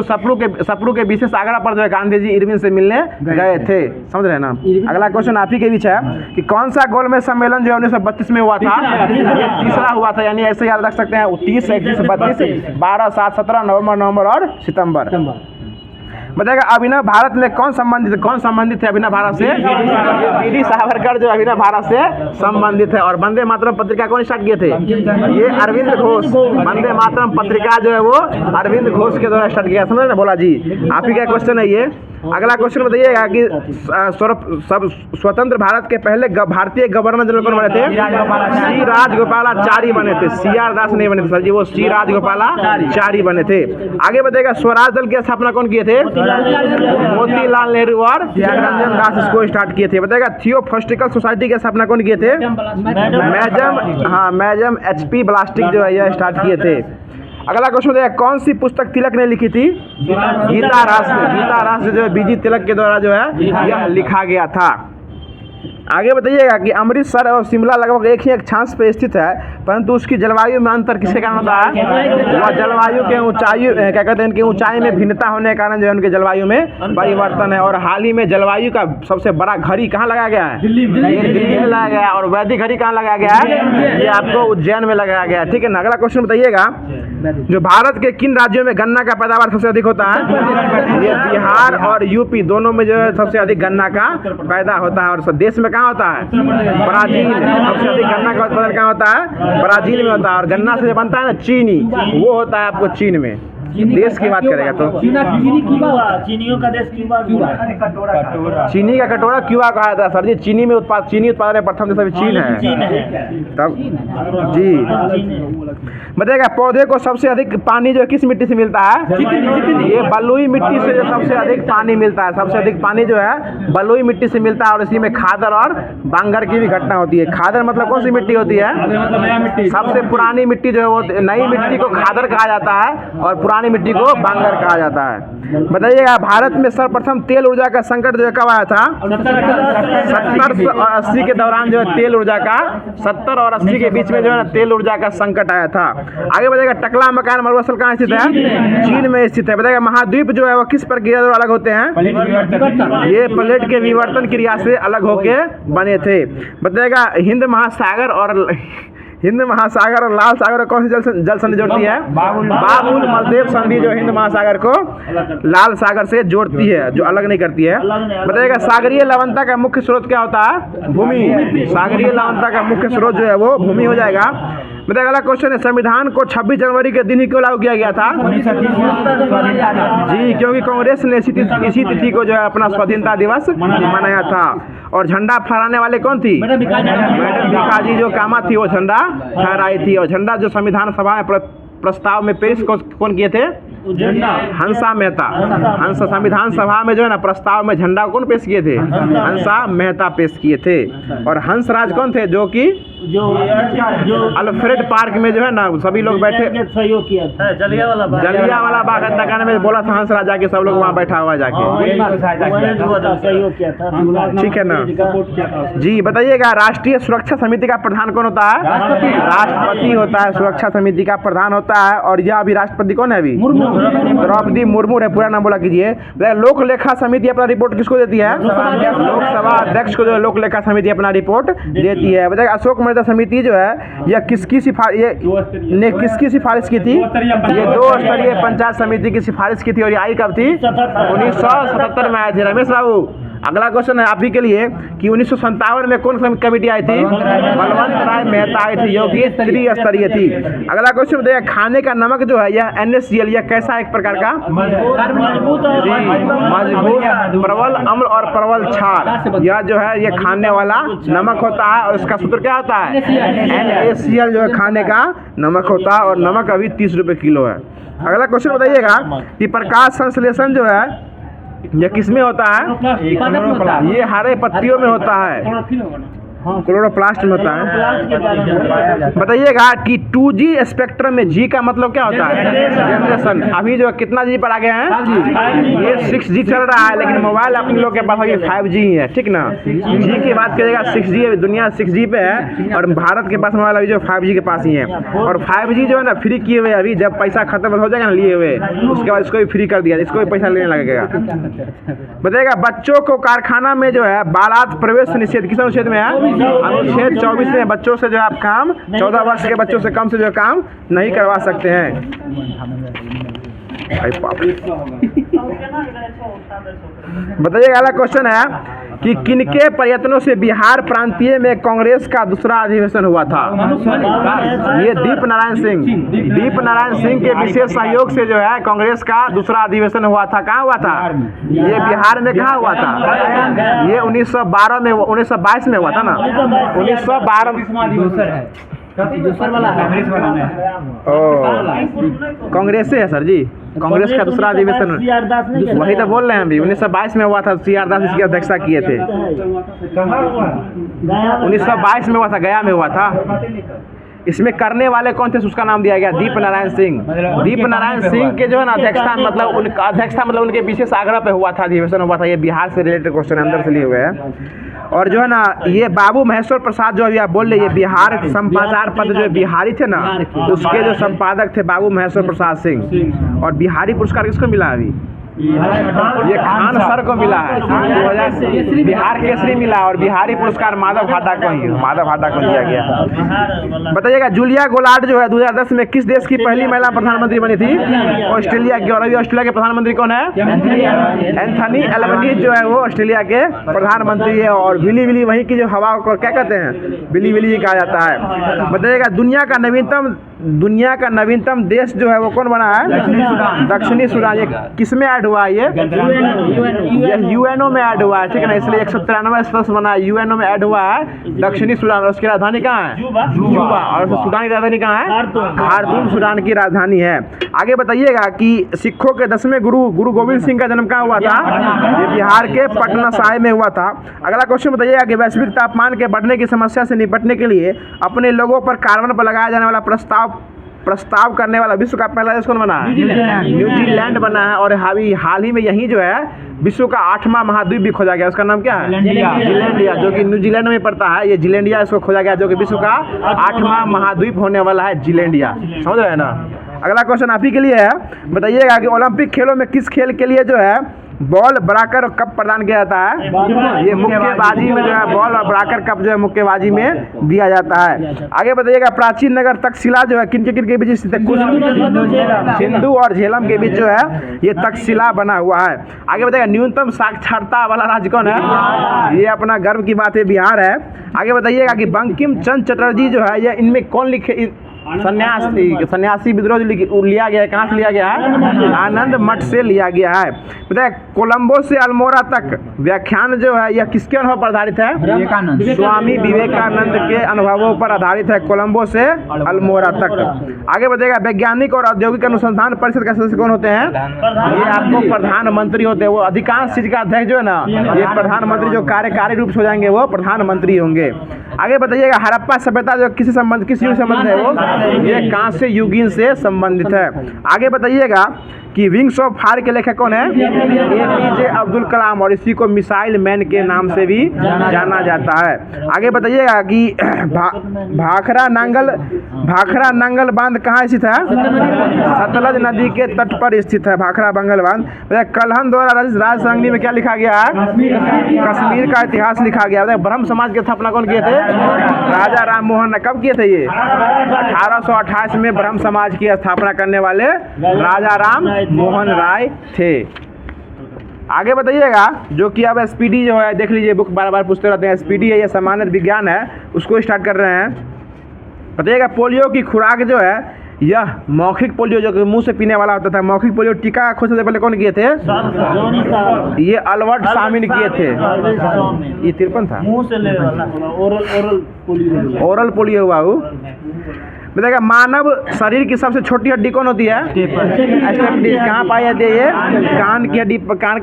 सप्रू के विशेष आग्रह पर जो है गांधी जी इरविन से मिलने गए थे। समझ रहे हैं ना। अगला क्वेश्चन आप ही के बीच है कि कौन सा गोलमेज सम्मेलन जो है 1932 में हुआ था? ये तीसरा हुआ था, यानी ऐसे याद रख सकते हैं 30, 31, 32, 12, 7, 17, नवंबर और सितंबर। बताएगा, अभिनव भारत में कौन संबंधित है अभिनव भारत से? वीडी सावरकर जो अभिनव भारत से संबंधित है। और वंदे मातरम पत्रिका कौन स्टार्ट किए थे? ये अरविंद घोष। वंदे मातरम पत्रिका जो है वो अरविंद घोष के द्वारा स्टार्ट किया। समझ रहे भोला जी, आप ही का क्वेश्चन है ये। अगला क्वेश्चन बताइएगा कि स्वतंत्र भारत के पहले भारतीय गवर्नर जनरल कौन बने थे? सी राजगोपालाचारी बने थे। CR दास नहीं बने थे सर जी, वो सी राजगोपालाचारी बने थे। आगे बताइएगा, स्वराज दल की स्थापना कौन किए थे? मोतीलाल नेहरू और जगरंजन दास इसको स्टार्ट किए थे। बताएगा, थियोफॉस्टिकल सोसाइटी की स्थापना कौन किए थे? मैजम HP ब्लास्टिक जो है यह स्टार्ट किए थे। अगला क्वेश्चन है, कौन सी पुस्तक तिलक ने लिखी थी? गीता राष्ट्र जो है BG तिलक के द्वारा जो है यह लिखा गया था। आगे बताइएगा कि अमृतसर और शिमला लगभग एक ही अक्षांश पे स्थित है, परंतु उसकी जलवायु में अंतर किसके कारण होता है? वह जलवायु के ऊंचाई क्या कहते हैं इनकी ऊंचाई में भिन्नता होने के कारण जो है उनके जलवायु में परिवर्तन है। और हाल ही में जलवायु का सबसे बड़ा घड़ी कहाँ लगाया गया है? दिल्ली में लगाया गया है। और वैदिक घड़ी कहाँ लगाया गया है? ये आपको उज्जैन में लगाया गया है, ठीक है ना। अगला क्वेश्चन बताइएगा, जो भारत के किन राज्यों में गन्ना का पैदावार सबसे अधिक होता है? ये बिहार और यूपी दोनों में जो है सबसे अधिक गन्ना का पैदा होता है। और देश में कहाँ होता है? ब्राजील। सबसे अधिक गन्ना का उत्पादन कहाँ होता है? ब्राजील में होता है। और गन्ना से जो बनता है ना चीनी, वो होता है आपको चीन में। देश की बात करेगा तो चीनियों का देश क्यूबा। चीनी का कटोरा क्यूबा कहा था सर जी। चीनी उत्पादन में प्रथम देश अभी चीन है। तब जी बताइएगा, पौधे को सबसे अधिक पानी जो किस मिट्टी से मिलता है? ये बलुई मिट्टी से जो सबसे अधिक पानी मिलता है। सबसे अधिक पानी जो है बलुई मिट्टी से मिलता है और इसी में खादर और बांगर की भी घटना होती है। खादर मतलब कौन सी मिट्टी होती है? सबसे पुरानी मिट्टी जो है वो, नई मिट्टी को खादर कहा जाता है और पुरानी मिट्टी को बांगर कहा जाता है। बताइएगा, भारत में सर्वप्रथम तेल ऊर्जा का संकट जो है कब आया था? 70 और 80 के दौरान जो है तेल ऊर्जा का 70 और 80 के बीच में जो है ना तेल ऊर्जा का संकट आया था। आगे बताइएगा, टकला मकान मरुस्थल कहाँ स्थित है? चीन में स्थित है। बताइएगा, महाद्वीप जो है वो किस प्रक्रिया द्वारा अलग होते हैं? ये प्लेट के विवर्तन क्रिया से अलग होके बने थे। बताइएगा, हिंद महासागर और लाल सागर कौन सी जल संधि जोड़ती है? बाबुल मलदेव संधि जो हिंद महासागर को लाल सागर से जोड़ती है, जो अलग नहीं करती है। बताइएगा, सागरीय लवणता का मुख्य स्रोत क्या होता है? भूमि। सागरीय लवणता का मुख्य स्रोत जो है वो भूमि हो जाएगा। बताइएगा, अगला क्वेश्चन है, संविधान को 26 जनवरी के दिन ही क्यों लागू किया गया था? जी, क्योंकि कांग्रेस ने इसी तिथि को जो है अपना स्वाधीनता दिवस मनाया था। और झंडा फहराने वाले कौन थी? मैडम भिकाजी जो कामा थी वो झंडा फहराई थी। और झंडा जो संविधान सभा में प्रस्ताव में पेश कौन किए थे? हंसा मेहता। हंसा संविधान सभा में जो है ना प्रस्ताव में झंडा कौन पेश किए थे? हंसा मेहता पेश किए थे। और हंसराज कौन थे? जो कि अल्फ्रेड पार्क में जो है ना सभी लोग बैठे सहयोग किया था। जलियांवाला बाग हत्याकांड में बोला था हंसराज जाके, सब लोग वहाँ बैठा हुआ जाके सहयोग किया था। ठीक है ना जी। बताइएगा, राष्ट्रीय सुरक्षा समिति का प्रधान कौन होता है? राष्ट्रपति होता है। सुरक्षा समिति का प्रधान होता है। और यह अभी राष्ट्रपति कौन है? अभी द्रौपदी मुर्मू है। पूरा नाम बोला कीजिए। लोक लेखा समिति अपना रिपोर्ट किसको देती है? लोकसभा अध्यक्ष को जो लोक लेखा समिति अपना रिपोर्ट देती है। बताइए, अशोक मृदा समिति जो है यह किसकी सिफारिश की थी? ये 2 स्तरीय पंचायत समिति की सिफारिश की थी। और ये आई कब थी? 1977 में आई थी। रमेश बाबू, अगला क्वेश्चन है आप ही के लिए कि 1957 में कौन सी कमेटी आई थी? बलवंत राय मेहता आई थी, जो कि त्रिस्तरीय थी। अगला क्वेश्चन बताइए, खाने का नमक जो है यह NaCl, यह कैसा एक प्रकार का? मजबूत प्रबल अम्ल और प्रबल क्षार, यह जो है ये खाने वाला नमक होता है। और इसका सूत्र क्या होता है? NaCl जो है खाने का नमक होता है। और नमक अभी 30 रुपये किलो है। अगला क्वेश्चन बताइएगा कि प्रकाश संश्लेषण जो है यह किसमें होता है? ये हरे पत्तियों में होता है, क्लोरोप्लास्ट में होता है। बताइएगा कि 2G स्पेक्ट्रम में G का मतलब क्या होता है? जनरेशन। अभी जो कितना G पर आ गए हैं? ये 6G चल रहा है, लेकिन मोबाइल अपने लोग के पास अभी 5G ही है। ठीक ना? G की बात करिएगा, 6G अभी दुनिया 6G पे है और भारत के पास मोबाइल अभी जो 5G के पास ही है। और 5G जो है ना फ्री किए हुए, अभी जब पैसा खत्म हो जाएगा ना लिए हुए, उसके बाद इसको भी फ्री कर दिया, इसको भी पैसा लेने लगेगा। बताइएगा, बच्चों को कारखाना में जो है बारात प्रवेश निषेध किस अनुच्छेद में है? अनुच्छेद 24 में। बच्चों से जो है आप काम 14 वर्ष के बच्चों से कम से जो है काम नहीं करवा सकते हैं। बताइएगा, अगला क्वेश्चन है कि किनके प्रयत्नों से बिहार प्रांतीय में कांग्रेस का दूसरा अधिवेशन हुआ था? ये दीप नारायण सिंह के विशेष सहयोग से जो है कांग्रेस का दूसरा अधिवेशन हुआ था। कहाँ हुआ था? ये बिहार में कहाँ हुआ था? ये 1922 में हुआ था ना? 1912 कांग्रेस से है सर जी। कांग्रेस का दूसरा अधिवेशन वही तो बोल रहे हैं अभी। 1922 में हुआ था। CR दास इसकी अध्यक्षता किए थे। 1922 में हुआ था, गया में हुआ था। इसमें करने वाले कौन थे उसका नाम दिया गया? दीप नारायण सिंह। दीप नारायण सिंह के जो है ना अध्यक्षता मतलब उनके विशेष आग्रह पे हुआ था, अधिवेशन हुआ था। ये बिहार से रिलेटेड क्वेश्चन अंदर से लिए हुए हैं। और जो है ना ये बाबू महेश्वर प्रसाद जो अभी आप बोल रहे, ये बिहार समाचार पत्र जो बिहारी थे ना, उसके जो संपादक थे बाबू महेश्वर प्रसाद सिंह। और बिहारी पुरस्कार किसको मिला अभी? ये खान सर को मिला है। 2000 बिहार केसरी मिला। और बिहारी पुरस्कार माधव हाटा को दिया गया। बताइएगा, जूलिया गोलार्ड जो है 2010 में किस देश की पहली महिला प्रधानमंत्री बनी थी? ऑस्ट्रेलिया की। और अभी ऑस्ट्रेलिया के प्रधानमंत्री कौन है? एंथनी एल्बनीज़ जो है वो ऑस्ट्रेलिया के प्रधानमंत्री है। और विली वहीं की जो हवा को क्या कहते हैं? विली कहा जाता है। बताइएगा, दुनिया का नवीनतम दुनिया का नवीनतम देश जो है वो कौन बना है? दक्षिणी सूडान। ये किस में ऐड हुआ है? ये यूएनओ में ऐड हुआ है, ठीक है ना, इसलिए 193 सदस्य बना है, यूएनओ में ऐड हुआ है दक्षिणी सूडान। और उसकी राजधानी कहाँ है? जुबा। और सूडान की राजधानी कहाँ है? खार्तूम सूडान की राजधानी है। आगे बताइएगा कि सिखों के 10वें गुरु गोविंद सिंह का जन्म कहाँ हुआ था? ये बिहार के पटना साहिब में हुआ था। अगला क्वेश्चन बताइएगा कि वैश्विक तापमान के बढ़ने की समस्या से निपटने के लिए अपने लोगों पर कार्बन पर लगाया जाने वाला प्रस्ताव करने वाला विश्व का पहला देश कौन बना है? न्यूजीलैंड बना है। और हाल ही में यही जो है विश्व का 8वां महाद्वीप भी खोजा गया, उसका नाम क्या है? जिलैंडिया, जो कि न्यूजीलैंड में पड़ता है। ये जिलैंडिया इसको खोजा गया, जो कि विश्व का 8वां महाद्वीप होने वाला है जिलैंडिया। समझ रहे हैं ना? अगला क्वेश्चन आप ही के लिए है, बताइएगा कि ओलंपिक खेलों में किस खेल के लिए जो है बॉल ब्राकर कप प्रदान किया जाता है? ये मुक्केबाजी में जो है बॉल और ब्राकर कप जो है मुक्केबाजी में दिया जाता है। आगे बताइएगा प्राचीन नगर तक्षशिला जो है किन के बीच स्थित है? सिंधु और झेलम के बीच जो है ये तक्षशिला बना हुआ है। आगे बताइएगा न्यूनतम साक्षरता वाला राज्य कौन है? ये अपना गर्व की बात है, बिहार है। आगे बताइएगा कि बंकिम चंद्र चटर्जी जो है ये इनमें कौन लिखे सन्यासी विद्रोह लिया गया है, कहाँ से लिया गया है? आनंद मठ से लिया गया है। बताइए कोलंबो से अल्मोड़ा तक व्याख्यान जो है यह किसके अनुभव पर आधारित है? स्वामी विवेकानंद के अनुभवों पर आधारित है, कोलंबो से अल्मोड़ा तक। आगे बताइएगा वैज्ञानिक और औद्योगिक अनुसंधान परिषद का सदस्य कौन होते हैं? ये आपको प्रधानमंत्री होते हैं। वो अधिकांश चीज का अध्यक्ष जो है ना, ये प्रधानमंत्री, जो कार्यकारी रूप से हो जाएंगे वो प्रधानमंत्री होंगे। आगे बताइएगा हड़प्पा सभ्यता जो किस युग से संबंधित है? वो ये कांस्य युगीन से संबंधित है। आगे बताइएगा कि विंग्स ऑफ फायर के लेखक कौन है? एपीजे अब्दुल कलाम, और इसी को मिसाइल मैन के नाम से भी जाना जाता है। आगे बताइएगा कि भाखरा नांगल बांध कहाँ स्थित है? सतलज नदी के तट पर स्थित है भाखरा नांगल बांध। कल्हण द्वारा राजसंगनी में क्या लिखा गया है? कश्मीर का इतिहास लिखा गया है। ब्रह्म समाज की स्थापना कौन किए थे? राजा राम मोहन ने। कब किए थे ये? 1828 में ब्रह्म समाज की स्थापना करने वाले राजा राम मोहन राय थे। आगे बताइएगा जो कि अब एसपीडी जो है, देख लीजिए बुक बार बार पूछते रहते हैं, एसपीडी है, ये सामान्य विज्ञान है, उसको स्टार्ट कर रहे हैं। बताइएगा पोलियो की खुराक जो है यह मौखिक पोलियो जो कि मुंह से पीने वाला होता था, मौखिक पोलियो टीका का खोज से पहले कौन किए थे? ये अल्बर्ट सामिन किए थे। ये 53 था। मुंह से ले वाला ओरल पोलियो हुआ वो। बताइएगा मानव शरीर की सबसे छोटी हड्डी कौन होती है? स्टेपनी। कहाँ पाई जाती है ये? कान की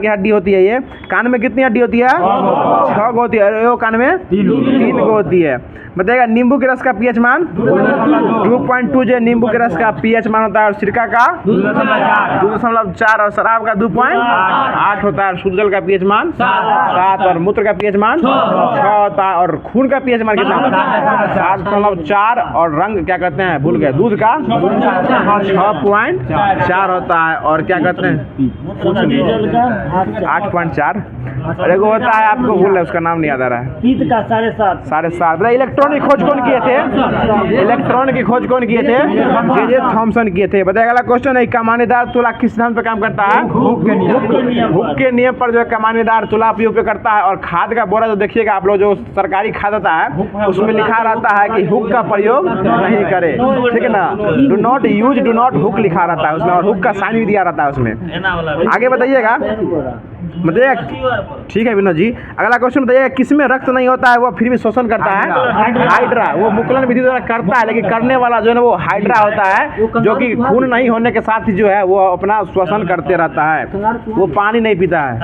हड्डी होती है। ये कान में कितनी हड्डी होती है? 6 होती है। वो कान में 3 होती है। बताइएगा नींबू के रस का पीएच मान 2.2 जो नींबू के रस का पीएच मान होता है, और सिरका का 2.4, और शराब का 2.8 होता है। सूरजल का पीएच मान 7, और मूत्र का पीएच मान 6 होता है। और खून का पीएच मान कितना? 7.4। और रंग क्या कहते हैं? भूल गए। दूध का 6.4 होता है। और क्या कहते हैं? 8.4। और एक होता है आपको भूल है, उसका नाम नहीं याद आ रहा है। पीत का 7.5। बताइए इलेक्ट्रॉन की खोज कौन किए थे? इलेक्ट्रॉन की खोज कौन किए थे? जे थॉमसन किए थे। बताइए अगला क्वेश्चन है कमानीदार तुला किस सिद्धांत पर काम करता है? हुक के नियम पर जो है कमानीदार तुला उपयोग करता है। और खाद का बोरा जो देखिएगा आप लोग, जो सरकारी खाद आता है उसमें लिखा रहता है कि हुक का प्रयोग नहीं करे, ठीक है ना? Do not use, do not hook लिखा रहता है उसमें, और हुक का साइन भी दिया रहता है उसमें। आगे बताइएगा ठीक है विनोद जी। अगला क्वेश्चन बताइएगा किसमें रक्त नहीं होता है वो फिर भी शोषण करता है? हाइड्रा। वो मुकुलन विधि द्वारा करता है, लेकिन करने वाला जो है वो हाइड्रा होता है, जो कि खून नहीं होने के साथ ही जो है वो अपना श्वसन करते रहता है, वो पानी नहीं पीता है।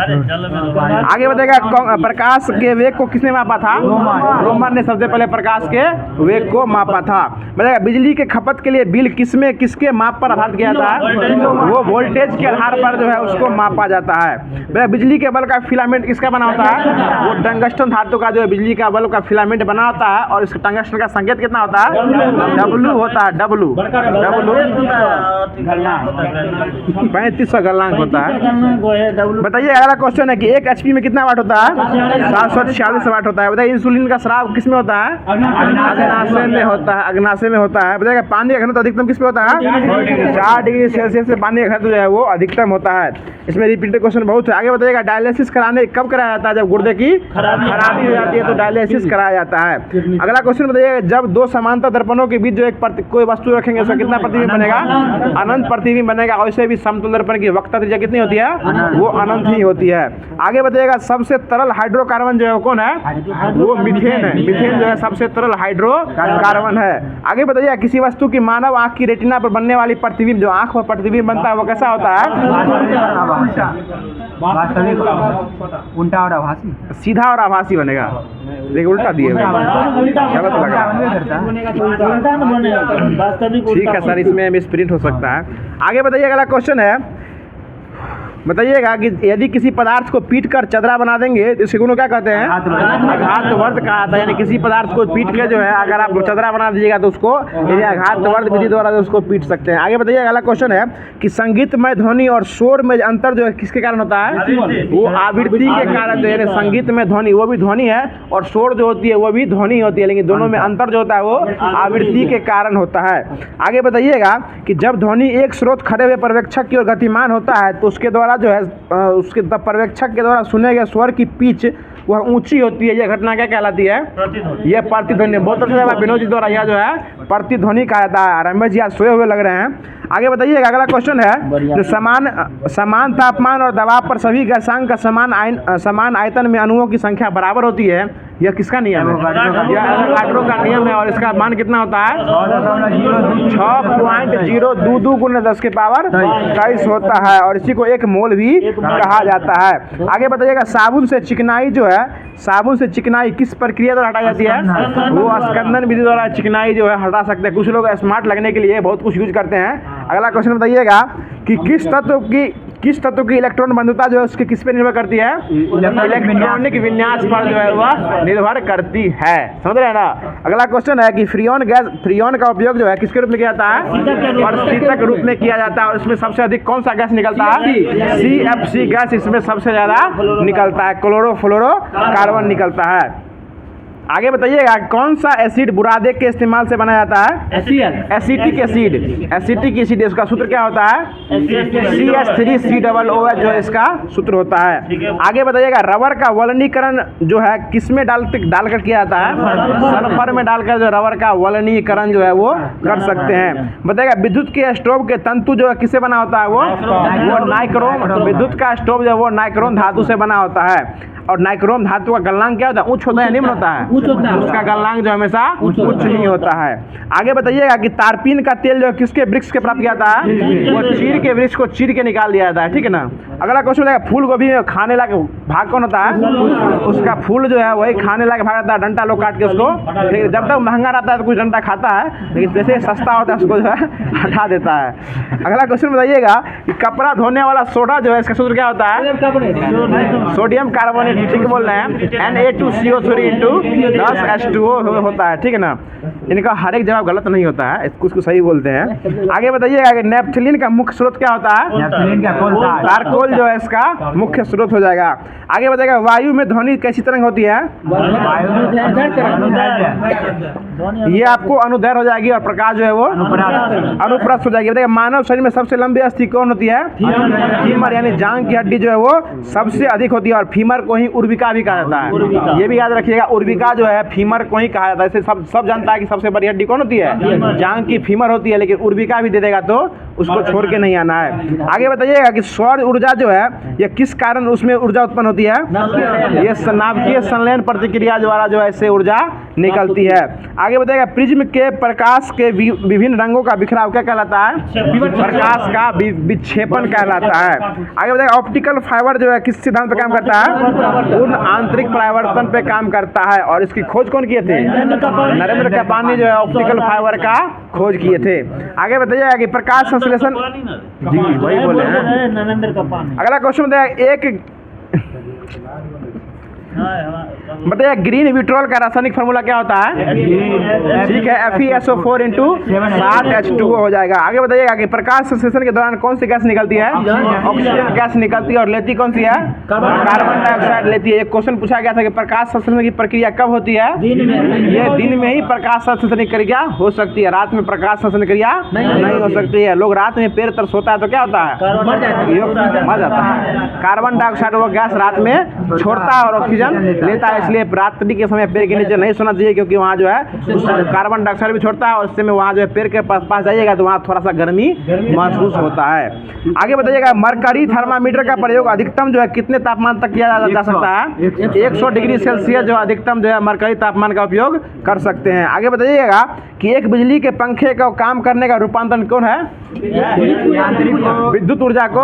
आगे बताइएगा प्रकाश के वेग को किसने मापा था? रोमन ने सबसे पहले प्रकाश के वेग को मापा था। बताइएगा बिजली के खपत के लिए बिल किसके माप पर आधारित किया जाता है? वो वोल्टेज के आधार पर जो है उसको मापा जाता है। बिजली के बल्ब का फिलामेंट किसका बना होता है? वो टंगस्टन धातु का जो है बिजली का बल्ब का फिलामेंट बना होता है। और इस टंगस्टन का संकेत कितना होता है? W होता है। W 3500 गलनांक होता है। बताइए अगला क्वेश्चन है कि 1 HP में कितना वाट होता है? 746 वाट होता है। बताइए इंसुलिन का स्राव किस में होता है? अग्नाशय में होता है। अग्नाशय में होता है। बताइएगा पानी का घनत्व अधिकतम किस पे होता है? 4 डिग्री सेल्सियस से पानी का घनत्व जो है वो अधिकतम होता है। इसमें रिपीटेड क्वेश्चन बहुत है। आगे बताइए बताइएगा डायलिसिस कराने कब कराया जाता है? जब गुर्दे की खराबी हो जाती है तो डायलिसिस कराया जाता है। अगला क्वेश्चन बताइएगा, जब दो समांतर दर्पणों के बीच जो एक कोई वस्तु रखेंगे उसका कितना प्रतिबिंब बनेगा? अनंत प्रतिबिंब बनेगा। वैसे भी समतल दर्पण की वक्रता त्रिज्या कितनी होती है? वो अनंत ही होती है। आगे बताइएगा, सबसे तरल हाइड्रोकार्बन जो है वो कौन है? वो मीथेन है। मीथेन जो है सबसे तरल हाइड्रोकार्बन है। आगे बताइए, किसी वस्तु की मानव आंख की रेटिना पर बनने वाली प्रतिबिंब, जो आंख पर प्रतिबिंब बनता है वो कैसा होता है? उल्टा और आभासी, सीधा और आभासी बनेगा। देखिए उल्टा दिए हुए हैं। गलत लग रहा है। ठीक है सर, इसमें मिसप्रिंट हो सकता है। आगे बताइए, अगला क्वेश्चन है, बताइएगा कि यदि किसी पदार्थ को पीट कर चदरा बना देंगे तो इसे क्या कहते हैं? आघातवर्त कहा जाता है। यानी किसी पदार्थ को पीट के जो है अगर आप चदरा बना दीजिएगा तो उसको आघातवर्त विधि द्वारा उसको पीट सकते हैं। आगे बताइए, अगला क्वेश्चन है कि संगीतमय ध्वनि और शोर में अंतर जो है किसके कारण होता है? वो आवृत्ति के कारण। जो है संगीतमय ध्वनि वो भी ध्वनि है और शोर जो होती है वो भी ध्वनि होती है, लेकिन दोनों में अंतर जो होता है वो आवृत्ति के कारण होता है। आगे बताइएगा कि जब ध्वनि एक स्रोत खड़े हुए पर्यवेक्षक की ओर गतिमान होता है तो उसके द्वारा जो है उसके पर्यवेक्षक के द्वारा सुने गए स्वर की पिच वह ऊंची होती है। यह घटना क्या कहलाती है? यह प्रतिध्वनि। बहुत अच्छा जवाब विनोद जी द्वारा। यह जो है प्रतिध्वनि कहा जाता है। रमेश जी आज सोए हुए लग रहे हैं। आगे बताइएगा, अगला क्वेश्चन है, जो समान तापमान और दबाव पर सभी गैसांक का समान आयतन में अणुओं की संख्या बराबर होती है, यह किसका नियम है? यह एवोगाड्रो का नियम है और इसका मान कितना होता है? 6.022 × 10⁻23 होता है और इसी को 1 मोल भी कहा जाता है। आगे बताइएगा, साबुन से चिकनाई जो है, साबुन से चिकनाई किस प्रक्रिया द्वारा हटाई जाती है? वो स्कंदन विधि द्वारा चिकनाई जो है हटा सकते हैं। कुछ लोग स्मार्ट लगने के लिए बहुत कुछ यूज करते हैं। अगला क्वेश्चन बताइएगा कि किस तत्व की इलेक्ट्रॉन बंधुता जो है उसके किस पे निर्भर करती है? इलेक्ट्रॉनिक विन्यास पर जो है वह निर्भर करती है। समझ रहे हैं ना? अगला क्वेश्चन है कि फ्रियोन का उपयोग जो है किसके रूप में किया जाता है? प्रशीतक रूप में किया जाता है और इसमें सबसे अधिक कौन सा गैस निकलता है? CFC गैस इसमें सबसे ज्यादा निकलता है। क्लोरोफ्लोरोकार्बन निकलता है। आगे बताइएगा, कौन सा एसिड बुरादे के इस्तेमाल से बनाया जाता है? Acetic acid. एसिटिक एसिड इसका सूत्र क्या होता है? CH3COOH जो है इसका सूत्र होता है। आगे बताइएगा, रबर का वलनीकरण जो है किसमें डालकर किया जाता है? सल्फर में डालकर जो रबर का वलनीकरण जो है वो कर सकते हैं। बताइएगा, विद्युत के स्टोव के तंतु जो है किससे बना होता है? वो नाइक्रोम। विद्युत का स्टोव जो है वो नाइक्रोम धातु से बना होता है। और नाइक्रोम धातु का गलनांक क्या होता है? उच्च होता है, निम्न होता है? उसका गलनांक जो हमेशा उच्च ही होता है। आगे बताइएगा कि तारपीन का तेल जो है किसके वृक्ष के प्राप्त किया जाता है? वो चीड़ के वृक्ष को चीड़ के निकाल दिया जाता है। ठीक है ना? अगला क्वेश्चन है, फूल गोभी में खाने लायक भाग कौन होता है? उसका फूल जो है वही खाने लायक भाग होता है। डंटा लोग काट के उसको, जब तक महंगा रहता है तो कुछ डंटा खाता है, लेकिन जैसे सस्ता होता है उसको जो है हटा देता है। अगला क्वेश्चन बताइएगा कि कपड़ा धोने वाला सोडा जो है इसका सूत्र क्या होता है? Sodium carbonate. ठीक बोल रहे हैं। Na2CO3 × 10H2O होता है। ठीक है ना? इनका हर एक जवाब गलत नहीं होता है, कुछ सही बोलते हैं। आगे बताइएगा कि नेफ्थलीन का मुख्य स्रोत क्या होता है? चारकोल जो है इसका मुख्य स्रोत हो जाएगा। आगे बताइएगा, वायु में ध्वनि कैसी तरंग होती है? ये आपको अनुदैर्घ्य हो जाएगी और प्रकाश जो है वो अनुप्रस्थ हो जाएगी। बताइए, मानव शरीर में सबसे लंबी अस्थि कौन होती है? फीमर। यानी जांघ की हड्डी जो है वो सबसे अधिक होती है और फीमर को ही उर्विका भी कहा जाता है। ये भी याद रखिएगा, उर्विका जो है फीमर को ही कहा जाता है। इसे सब जानता है कि सबसे बड़ी हड्डी कौन होती है? जांघ की फीमर होती है, लेकिन उर्विका भी दे देगा तो उसको छोड़ के नहीं आना है। आगे बताइएगा कि सौर ऊर्जा जो है ये किस कारण उसमें ऊर्जा उत्पन्न होती है? ये नाभिकीय संलयन प्रतिक्रिया द्वारा जो है इससे ऊर्जा निकलती है। आगे बताइएगा, प्रिज्म के प्रकाश के विभिन्न रंगों का बिखराव क्या कहलाता है? प्रकाश का विक्षेपण कहलाता है। आगे बताइएगा, ऑप्टिकल फाइबर जो है किस सिद्धांत पर काम करता है? पूर्ण आंतरिक परावर्तन पे काम करता है और इसकी खोज कौन किए थे? नरेंद्र कपानी जो है ऑप्टिकल फाइबर का खोज किए थे। आगे बताइएगा कि प्रकाश संश्लेषण, जी वही बोले हैं नरेंद्र कपानी। अगला क्वेश्चन बताइए, बताइए ग्रीन विट्रोल का रासायनिक फार्मूला क्या होता है? ठीक है, FeSO4 इंटू 7H2O हो जाएगा। आगे बताइएगा कि प्रकाश संश्लेषण के दौरान कौन सी गैस निकलती है? ऑक्सीजन गैस निकलती है। और लेती कौन सी है? कार्बन डाइऑक्साइड लेती है। एक क्वेश्चन पूछा गया था कि प्रकाश संश्लेषण की प्रक्रिया कब होती है? ये दिन में ही प्रकाश संश्लेषण की क्रिया हो सकती है, रात में प्रकाश संश्लेषण क्रिया नहीं हो सकती है। लोग रात में पेड़ तर सोता है तो क्या होता है? मर जाता है। कार्बन डाइऑक्साइड वो गैस रात में छोड़ता है और ऑक्सीजन लेता है, इसलिए रात्रि के समय पेड़ के नीचे नहीं सोना चाहिए, क्योंकि वहाँ जो है कार्बन डाइऑक्साइड भी छोड़ता है और इससे में वहाँ जो है पेड़ के पास जाइएगा तो वहाँ थोड़ा सा गर्मी महसूस होता है। आगे बताइएगा मरकरी थर्मामीटर का प्रयोग अधिकतम जो है कितने तापमान तक किया जा सकता है? 100 डिग्री सेल्सियस जो अधिकतम जो है मरकरी तापमान का उपयोग कर सकते हैं। आगे बताइएगा कि एक बिजली के पंखे का काम करने का रूपांतरण कौन है? विद्युत ऊर्जा को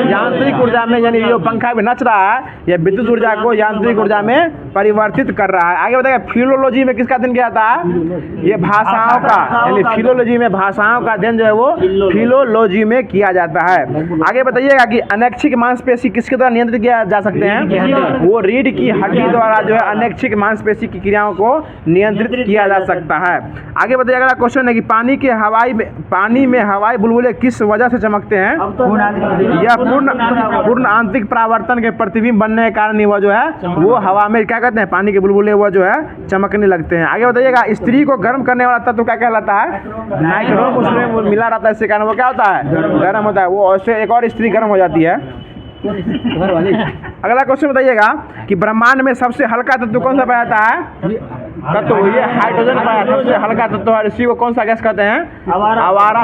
यांत्रिक ऊर्जा में, यानी जो पंखा भी नच रहा है यह विद्युत ऊर्जा को यांत्रिक ऊर्जा में परिवर्तित कर रहा है। आगे बताइएगा फिलोलॉजी में किसका अध्ययन किया जाता है? ये भाषाओं का, यानी फिलोलॉजी में भाषाओं का अध्ययन जो है वो फिलोलॉजी में किया जाता है। आगे बताइएगा कि अनैच्छिक मांसपेशी किसके द्वारा नियंत्रित किया जा सकते हैं? वो रीढ़ की हड्डी द्वारा जो है अनैच्छिक मांसपेशी की क्रियाओं को नियंत्रित किया जा सकता है। आगे बताइएगा अगला क्वेश्चन है कि पानी में हवाई बुलबुले किस वजह से चमकते हैं? यह पूर्ण आंतरिक परावर्तन के प्रतिबिंब बनने के कारण वो जो है वो हवा में क्या कहते हैं, पानी के बुलबुले वो जो है चमकने लगते हैं। आगे बताइएगा स्त्री को गर्म करने वाला तत्व क्या कहलाता है? नाइट्रोजन, उसमें मिला रहता है, इसके कारण वो क्या होता है? गर्म होता है। वो ऐसे एक और स्त्री गर्म हो जाती है। अगला क्वेश्चन बताइएगा कि ब्रह्मांड में सबसे हल्का तत्व कौन सा पाया जाता है? तत्व ये हाइड्रोजन पाया सबसे हल्का तत्व है। इसी को कौन सा गैस कहते हैं? आवारा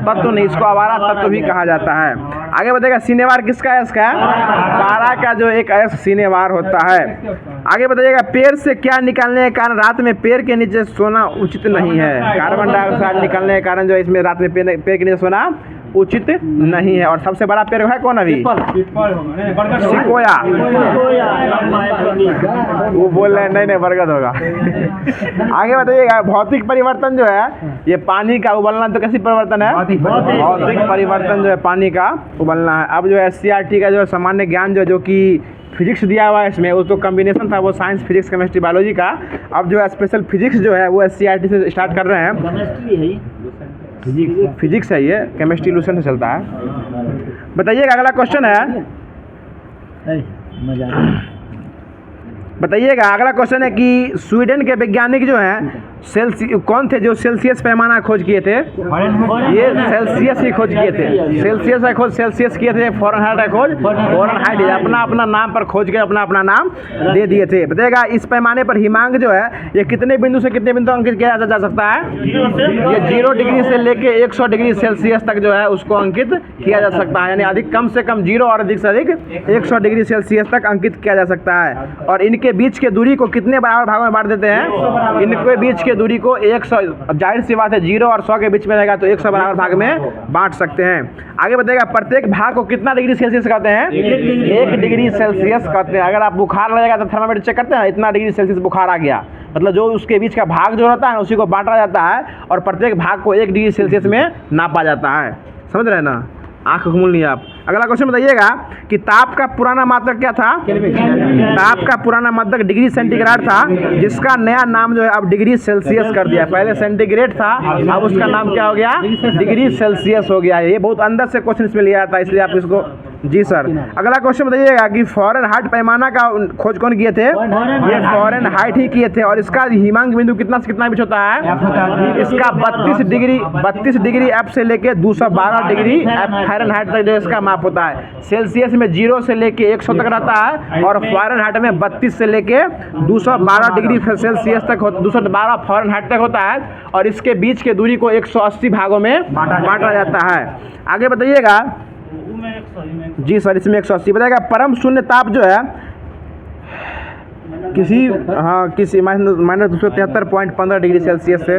तत्व नहीं, इसको आवारा तत्व भी कहा जाता है। आगे बताइएगा सिनेवार किसका है? इसका पारा का जो एक सिनेवार होता है। आगे बताइएगा पेड़ से क्या निकालने के कारण रात में पेड़ के नीचे सोना उचित नहीं है? कार्बन डाइऑक्साइड निकलने के कारण जो है इसमें रात में पेड़ के नीचे सोना उचित नहीं है। और सबसे बड़ा पेड़ है कौन अभी? सिकोया। वो बोल रहे हैं नहीं बरगद होगा। आगे बताइएगा भौतिक परिवर्तन जो है ये पानी का उबलना, तो कैसी परिवर्तन है? भौतिक परिवर्तन जो है पानी का उबलना है। अब जो है SCRT का जो सामान्य ज्ञान जो कि फिजिक्स दिया हुआ है इसमें, वो तो कॉम्बिनेशन था वो साइंस फिजिक्स केमिस्ट्री बायोलॉजी का। अब जो है स्पेशल फिजिक्स जो है वो SCRT से स्टार्ट कर रहे हैं। फिजिक्स है, ये केमिस्ट्री लूशन से चलता है। बताइएगा अगला क्वेश्चन है, बताइएगा अगला क्वेश्चन है कि स्वीडन के वैज्ञानिक जो हैं कौन थे जो सेल्सियस पैमाना खोज किए थे? ये सेल्सियस ही खोज किए थे। सेल्सियस का खोज सेल्सियस किए थे। फ़ारेनहाइट का खोज फ़ारेनहाइट, अपना नाम पर खोज के अपना नाम दे दिए थे। बताइएगा इस पैमाने पर हिमांक जो है ये कितने बिंदु से कितने बिंदु अंकित किया जा सकता है? ये 0 डिग्री से लेके 100 डिग्री सेल्सियस तक जो है उसको अंकित किया जा सकता है, यानी अधिक कम से कम 0 और अधिक से अधिक 100 डिग्री सेल्सियस तक अंकित किया जा सकता है। और इनके बीच के दूरी को कितने बराबर भागों में बांट देते हैं? इनके बीच के दूरी को 100, जाहिर सी बात है 0 और 100 के बीच में रहेगा तो 100 बराबर भाग में बांट सकते हैं। आगे बताइएगा प्रत्येक भाग को कितना डिग्री सेल्सियस कहते हैं? 1 डिग्री सेल्सियस कहते हैं। अगर आप बुखार लगेगा तो थर्मामीटर चेक करते हैं, इतना डिग्री सेल्सियस बुखार आ गया, मतलब जो उसके बीच का भाग जो रहता है उसी को बांटा जाता है और प्रत्येक भाग को 1 डिग्री सेल्सियस में नापा जाता है। समझ रहे हैं ना? आँख घूम लिया आप। अगला क्वेश्चन बताइएगा कि ताप का पुराना मात्रक क्या था? ताप का पुराना मात्रक डिग्री सेंटीग्रेड था, जिसका नया नाम जो है अब डिग्री सेल्सियस कर दिया। पहले सेंटीग्रेड था, अब उसका नाम क्या हो गया? डिग्री सेल्सियस हो गया। ये बहुत अंदर से क्वेश्चन इसमें लिया था, इसलिए आप इसको जी सर। अगला क्वेश्चन बताइएगा कि फ़ारेनहाइट पैमाना का खोज कौन किए थे? ये फ़ारेनहाइट ही किए थे। और इसका हिमांक बिंदु कितना से कितना बीच होता है? इसका 32 डिग्री F से लेके 212 डिग्री फ़ारेनहाइट तक जो इसका माप होता है। सेल्सियस में 0 से लेके 100 तक रहता है और फ़ारेनहाइट में 32 से लेके 212 डिग्री सेल्सियस तक 212 फ़ारेनहाइट तक होता है। और इसके बीच के दूरी को 180 भागों में बांटा जाता है। आगे बताइएगा जी सर, इसमें 180 बताएगा। परम शून्य ताप जो है किसी -273.15 डिग्री सेल्सियस से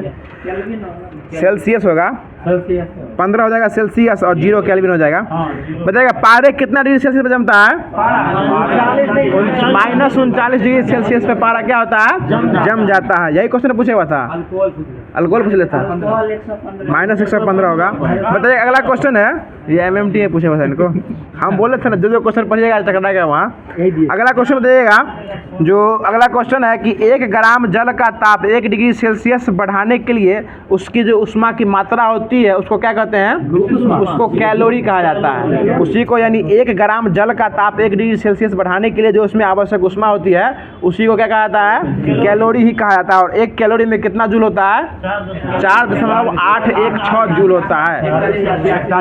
सेल्सियस होगा, सेल्सियस 15 हो जाएगा सेल्सियस और 0 केल्विन हो जाएगा। हाँ बताइएगा पारे कितना डिग्री सेल्सियस पे जमता है? -39 डिग्री सेल्सियस पे पारा क्या होता है? जम जाता है। यही क्वेश्चन पूछे हुआ था, अल्कोहल पूछ लेता, -115 होगा। बताइए अगला क्वेश्चन है, ये MMT में पूछे हुआ था इनको, हम बोले थे ना जो क्वेश्चन पढ़िएगा आज टकरा गया वहाँ। अगला क्वेश्चन बताइएगा, जो अगला क्वेश्चन है कि 1 ग्राम जल का ताप 1 डिग्री सेल्सियस बढ़ाने के लिए उसकी जो उष्मा की मात्रा होती है उसको क्या कहते हैं? उसको कैलोरी कहा जाता है। उसी को यानी 1 ग्राम जल का ताप 1 डिग्री सेल्सियस बढ़ाने के लिए जो उसमें आवश्यक उष्मा होती है उसी को क्या कहा जाता है? कैलोरी ही कहा जाता है। और 1 कैलोरी में कितना जूल होता है? 4.816 जूल होता है।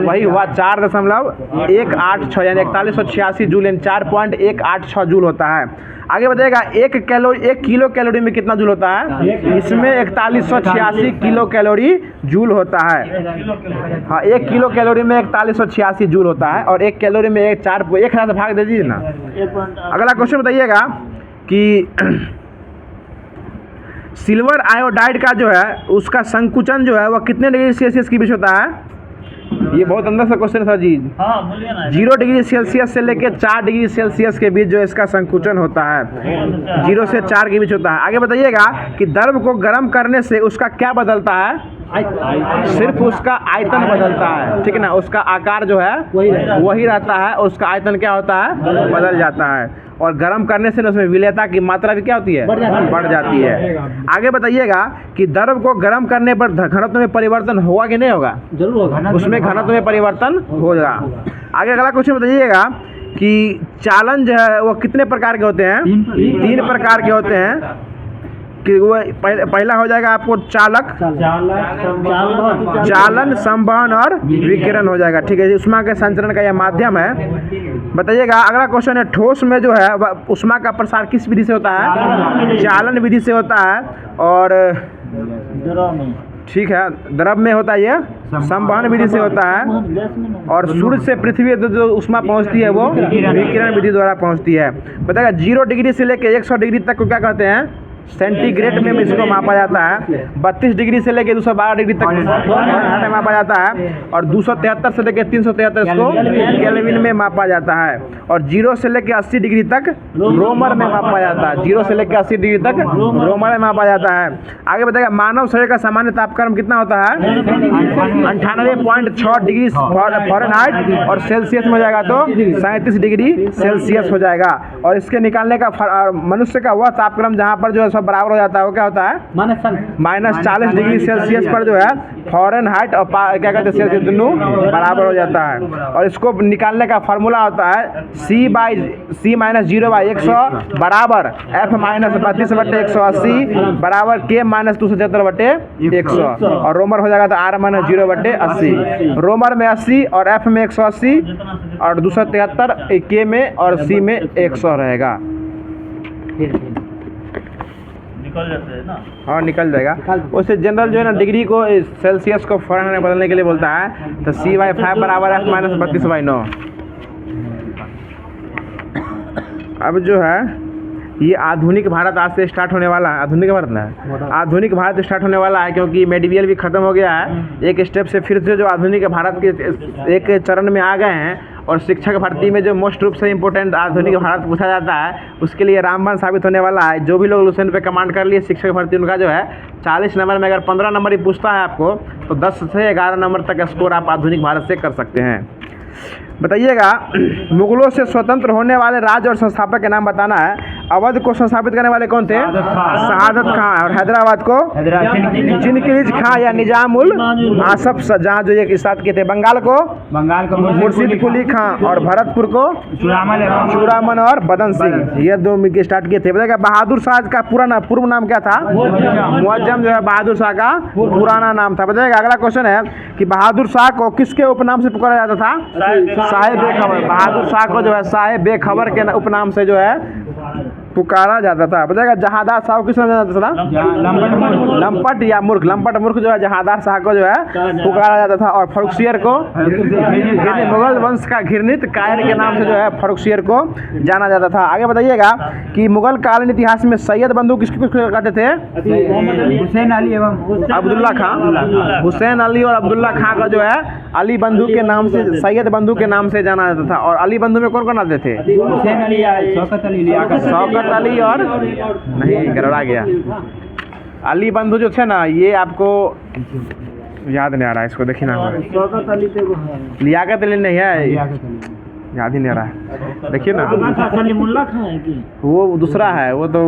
वही हुआ 4.186 यानी 4186 जूल यानी 4.186 जूल होता है। आगे बताइएगा 1 किलो कैलोरी में कितना जूल होता है? इसमें 4186 किलो कैलोरी जूल होता है। हाँ 1 किलो कैलोरी में 4186 जूल होता है और 1 कैलोरी में 1,000 से भाग दे दीजिए ना। अगला क्वेश्चन बताइएगा कि सिल्वर आयोडाइड का जो है उसका संकुचन जो है वह कितने डिग्री सेल्सियस के बीच होता है? ये बहुत अंदर से क्वेश्चन था जी। 0 डिग्री सेल्सियस से लेकर 4 डिग्री सेल्सियस के बीच जो इसका संकुचन होता है, 0 से 4 के बीच होता है। आगे बताइएगा कि द्रव को गर्म करने से उसका क्या बदलता है? सिर्फ उसका आयतन बदलता है, ठीक है ना, उसका आकार जो है वही रहता है, उसका आयतन क्या होता है? बदल जाता है। और गर्म करने से उसमें विलेयता की मात्रा भी क्या होती है? बढ़ जाती है। आगे बताइएगा कि द्रव को गर्म करने पर घनत्व में परिवर्तन होगा कि नहीं होगा? जरूर होगा, उसमें घनत्व में परिवर्तन होगा। आगे अगला क्वेश्चन बताइएगा कि चालन जो है वो कितने प्रकार के होते हैं? 3 प्रकार के होते हैं। कि वो पहला हो जाएगा आपको चालक, चालन, संवहन और विकिरण हो जाएगा, ठीक है। उष्मा के संचरण का यह माध्यम है। बताइएगा अगला क्वेश्चन है, ठोस में जो है उष्मा का प्रसार किस विधि से होता है? चालन विधि से होता है। और ठीक है, द्रव में होता है ये संवहन विधि से होता है। और सूर्य से पृथ्वी जो उष्मा पहुंचती है वो विकिरण विधि द्वारा पहुंचती है। बताइएगा 0 डिग्री से लेकर 100 डिग्री तक को क्या कहते हैं? सेंटीग्रेड में इसको मापा जाता है। 32 डिग्री से लेकर 212 डिग्री तक मापा जाता है। और 273 से लेकर 373 इसको केल्विन में मापा जाता है। और 0 से लेकर 80 डिग्री तक रोमर में मापा जाता है। 0 से लेकर 80 डिग्री तक रोमर में मापा जाता है। आगे बताइएगा मानव शरीर का सामान्य तापक्रम कितना होता है? 98.6 डिग्री फ़ारेनहाइट और सेल्सियस में हो जाएगा तो 37 डिग्री सेल्सियस हो जाएगा। और इसके निकालने का मनुष्य का वह तापक्रम जहाँ पर जो है सब बराबर हो जाता है वो क्या होता है? -40 डिग्री सेल्सियस पर जो है फ़ारेनहाइट और क्या कहते हैं सेल्सियस दोनों बराबर हो जाता है। और इसको निकालने का फार्मूला होता है C-0/100 बराबर F-32/180 बराबर K-273/100 और रोमर हो जाएगा तो R-0/80। रोमर में 80 और F में 180 और 273 K में और C में 100 रहेगा। निकल जाते हैं ना। हाँ निकल जाएगा। उससे जनरल जो है ना डिग्री को सेल्सियस को फ़ारेनहाइट में बदलने के लिए बोलता है तो C/5 बराबर F-32/9। अब जो है ये आधुनिक भारत आज से स्टार्ट होने वाला है। आधुनिक भारत ना है, आधुनिक भारत स्टार्ट होने वाला है क्योंकि मेडिवियल भी ख़त्म हो गया है। एक स्टेप से फिर से जो आधुनिक भारत के एक चरण में आ गए हैं। और शिक्षक भर्ती में जो मोस्ट रूप से इम्पोर्टेंट आधुनिक भारत पूछा जाता है उसके लिए रामबाण साबित होने वाला है। जो भी लोग लुसेंट पे कमांड कर लिए शिक्षक भर्ती उनका जो है 40 नंबर में अगर 15 नंबर ही पूछता है आपको तो 10 से 11 नंबर तक स्कोर आप आधुनिक भारत से कर सकते हैं। बताइएगा मुगलों से स्वतंत्र होने वाले राज्य और संस्थापक के नाम बताना है। अवध को संस्थापित करने वाले कौन थे? शहादत खां। और हैदराबाद को चिनकिज खां या निजामुल आसफ जहाँ जो एक साथ किए थे। बंगाल को मुर्शिद कुली खां और भरतपुर को चूड़ामन और बदन सिंह, ये 2 मिलकर स्टार्ट किए थे। बताइएगा बहादुर शाह का पूर्व नाम क्या था? मुअज्जम जो है बहादुर शाह का पुराना नाम था। बताइएगा अगला क्वेश्चन है कि बहादुर शाह को किसके उपनाम से पुकारा जाता था? साहेब बेखबर। बहादुर शाह को जो है साहेब बेखबर के उपनाम से जो है पुकारा जाता था। बताएगा जहादार शाह को किस नाम जाता था? लंपट या मूर्ख। लंपट मूर्ख जो है जहादार शाह को जो है पुकारा जाता था। और फर्रुखसियर को मुगल वंश का घृणित कायर के नाम से जो है फर्रुखसियर को जाना जाता था। आगे बताइएगा कि मुगल कालीन इतिहास में सैयद बंधु किसको कहते थे? हुसैन अली एवं अब्दुल्ला खां। हुसैन अली और अब्दुल्ला खां का जो है अली बंधु के नाम से, सैयद बंधु के नाम से जाना जाता था। और अली बंधु में कौन कौन आते थे? हुसैन अली या शौकत अली, शौकत अली और नहीं, गड़बड़ा गया। अली बंधु जो थे ना, ये आपको याद नहीं आ रहा है, इसको देखिए ना। शौकत अली तो लियाकत अली नहीं है, याद ही नहीं आ रहा है, देखिए ना। सलीमुल्लाह खां है कि वो दूसरा है, वो तो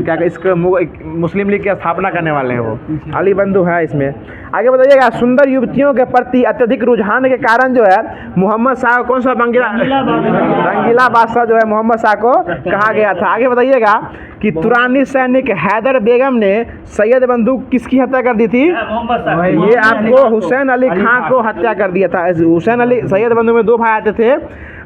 क्या इसका मुस्लिम लीग की स्थापना करने वाले हैं वो। अली बंधु है इसमें। आगे बताइएगा सुंदर युवतियों के प्रति अत्यधिक रुझान के कारण जो है मोहम्मद शाह को कौन सा रंगीला बादशाह जो है मोहम्मद शाह को कहा गया था। आगे बताइएगा कि तुरानी सैनिक हैदर बेगम ने सैयद बंधु किसकी हत्या कर दी थी? ये आपको हुसैन अली खां को हत्या कर दिया था। हुसैन अली, सैयद बंधु में दो भाई आते थे,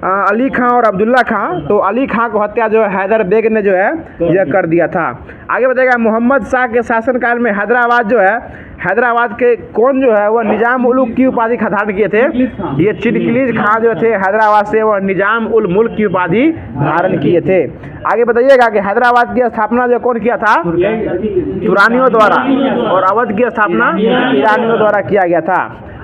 अली खां और अब्दुल्ला खां। तो अली खां को हत्या जो है हैदर बेग ने जो है यह कर दिया था। आगे बताइएगा मोहम्मद शाह के शासनकाल में हैदराबाद जो है, हैदराबाद के कौन जो है वह निजाम उल की उपाधि धारण किए थे? ये चिटकिलीज खां जो थे हैदराबाद से, वह निजाम उल मुल्क की उपाधि धारण किए थे। आगे बताइएगा कि हैदराबाद की स्थापना जो कौन किया था? तुरानियों द्वारा। और अवध की स्थापना ईरानियों द्वारा किया गया था।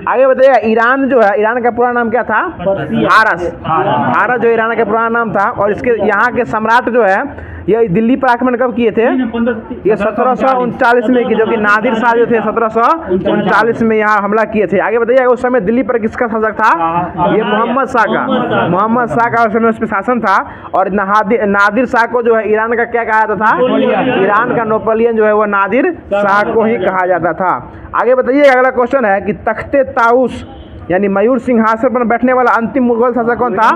आगे बताइएगा ईरान जो है, ईरान का पूरा नाम क्या था? फारस। फारस जो ईरान का पुराना नाम था। और इसके यहाँ के सम्राट जो है ये दिल्ली पर आक्रमण कब किए थे? ये 1739 में की, जो कि नादिर शाह जो थे 1739 में यहाँ हमला किए थे। आगे बताइएगा उस समय दिल्ली पर किसका शासक था? ये मोहम्मद शाह का। मोहम्मद शाह का उस समय उस पर शासन था। और नादिर शाह को जो है ईरान का क्या कहा जाता था? ईरान का नेपोलियन जो है वो नादिर शाह को ही कहा जाता था। आगे बताइएगा अगला क्वेश्चन है कि तख्ते ताउस यानी मयूर सिंहासन पर बैठने वाला अंतिम मुगल शासक कौन था?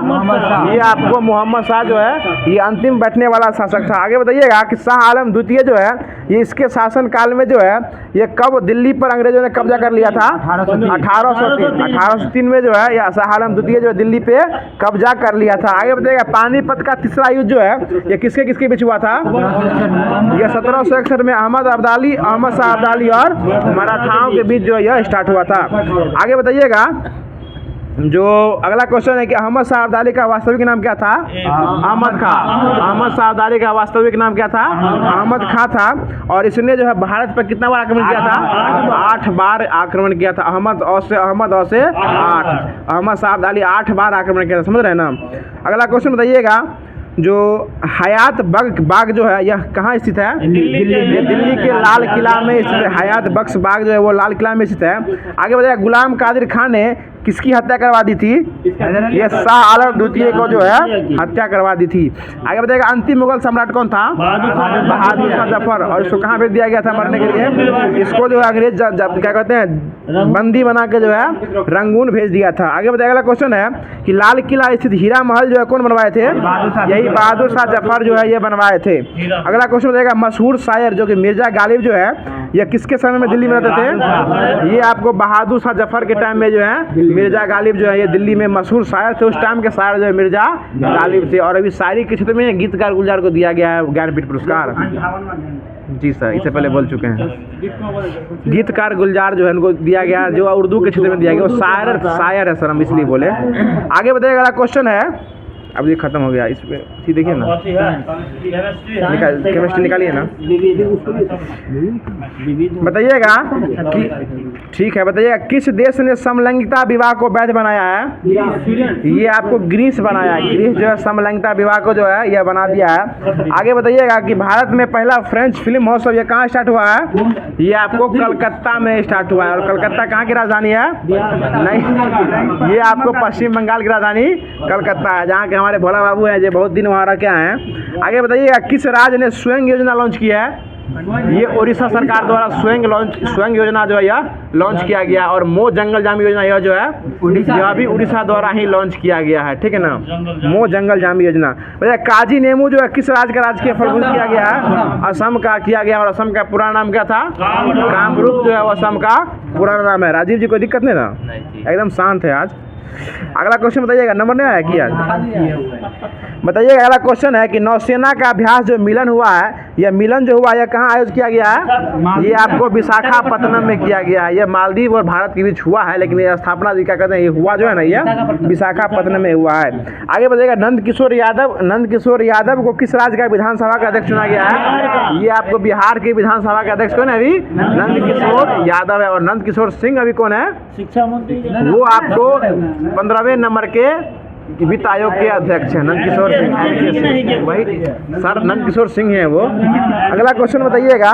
ये आपको मोहम्मद शाह जो है ये अंतिम बैठने वाला शासक था। आगे बताइएगा कि शाह आलम द्वितीय जो है ये इसके शासन काल में जो है ये कब दिल्ली पर अंग्रेजों ने कब्जा कर लिया था? 1803 में जो है यह शाह आलम द्वितीय जो है दिल्ली पे कब्जा कर लिया था। आगे बताइएगा पानीपत का तीसरा युद्ध जो है ये किसके बीच हुआ था? यह 1761 में अहमद शाह अब्दाली और मराठाओं के बीच जो है यह स्टार्ट हुआ था। आगे बताइएगा जो अगला क्वेश्चन है कि अहमद शाह अब्दाली का वास्तविक नाम क्या था? अहमद खां। अहमद शाह अब्दाली का वास्तविक नाम क्या था? अहमद खां था। और इसने जो है भारत पर कितना बार आक्रमण किया था? 8 बार आक्रमण किया था। अहमद और से 8। अहमद शाह अब्दाली 8 बार आक्रमण किया था, समझ रहे हैं ना। अगला क्वेश्चन बताइएगा जो हयात बाग जो है यह कहाँ स्थित है? दिल्ली के लाल किला में स्थित है। हयात बख्श बाग जो है वो लाल किला में स्थित है। आगे बताइए गुलाम कादिर खान ने किसकी हत्या करवा दी थी? ये शाह आलम द्वितीय को जो है हत्या करवा दी थी। आगे बताइएगा अंतिम मुगल सम्राट कौन था? बहादुर शाह जफर। और इसको कहाँ भेज दिया गया था मरने के लिए? इसको जो है अंग्रेज क्या कहते हैं बंदी बना के जो है रंगून भेज दिया था। आगे बताइए अगला क्वेश्चन है कि लाल किला स्थित हीरा महल जो है कौन बनवाए थे? यही बहादुर शाह जफर जो है ये बनवाए थे। अगला क्वेश्चन बताइएगा मशहूर शायर जो कि मिर्जा गालिब जो है यह किसके समय में दिल्ली में रहते थे? ये आपको बहादुर शाह जफर के टाइम में जो है मिर्जा गालिब जो है ये दिल्ली में मशहूर शायर थे। उस टाइम के शायर जो है मिर्जा गालिब थे। और अभी शायरी के क्षेत्र में गीतकार गुलजार को दिया गया है ज्ञानपीठ पुरस्कार। जी सर, इससे पहले बोल चुके हैं। गीतकार गुलजार जो है इनको दिया गया, जो उर्दू के क्षेत्र में दिया गया, वो शायर है सर, हम इसलिए बोले। आगे बताइएगा अगला क्वेश्चन है, अब ये खत्म हो गया, इस पे देखिए ना, केमिस्ट्री निकालिए ना। बताइएगा कि ठीक है, बताइएगा किस देश ने समलैंगिकता विवाह को वैध बनाया है? ये आपको ग्रीस बनाया है। ग्रीस जो है समलैंगिकता विवाह को जो है यह बना दिया है। आगे बताइएगा कि भारत में पहला फ्रेंच फिल्म महोत्सव ये कहाँ स्टार्ट हुआ है? ये आपको कलकत्ता में स्टार्ट हुआ है। और कलकत्ता कहाँ की राजधानी है? नहीं, ये आपको पश्चिम बंगाल की राजधानी कलकत्ता है, जहाँ के हमारे भोला बाबू हैं जो बहुत दिन वहाँ क्या हैं। आगे बताइएगा किस राज्य ने स्वयं योजना लॉन्च किया है? ये उड़ीसा सरकार द्वारा स्वयं योजना जो है यह लॉन्च किया गया। और मो जंगल जामी योजना यह जो है यह भी उड़ीसा द्वारा ही लॉन्च किया गया है, ठीक है ना। मो जंगल जामी योजना। बताइए काजी नेमू जो है किस राज्य का राजकीय फल किया गया है? असम का किया गया। और असम का पुराना नाम क्या था? कामरूप जो है वो असम का पुराना नाम है। राजीव जी कोई दिक्कत नहीं ना, एकदम शांत है आज। अगला क्वेश्चन बताइएगा, नंबर नहीं आया कि यार बताइएगा। अगला क्वेश्चन है कि नौसेना का अभ्यास जो मिलन हुआ है, यह मिलन जो हुआ है कहाँ आयोजित किया गया है? ये आपको विशाखापत्तनम में किया गया है। यह मालदीव और भारत के बीच हुआ है, लेकिन ये स्थापना जी क्या कहते हैं, ये हुआ जो है ना, ये विशाखापत्तनम में हुआ है। आगे बताइएगा, नंद किशोर यादव को किस राज्य का विधानसभा का अध्यक्ष चुना गया है? ये आपको बिहार के विधानसभा के अध्यक्ष कौन है अभी? नंद किशोर यादव है। और नंद किशोर सिंह अभी कौन है? शिक्षा मंत्री वो आपको 15वें नंबर के वित्त आयोग के अध्यक्ष हैं, नंद किशोर सिंह। वही सर नंद किशोर सिंह हैं वो। अगला क्वेश्चन बताइएगा,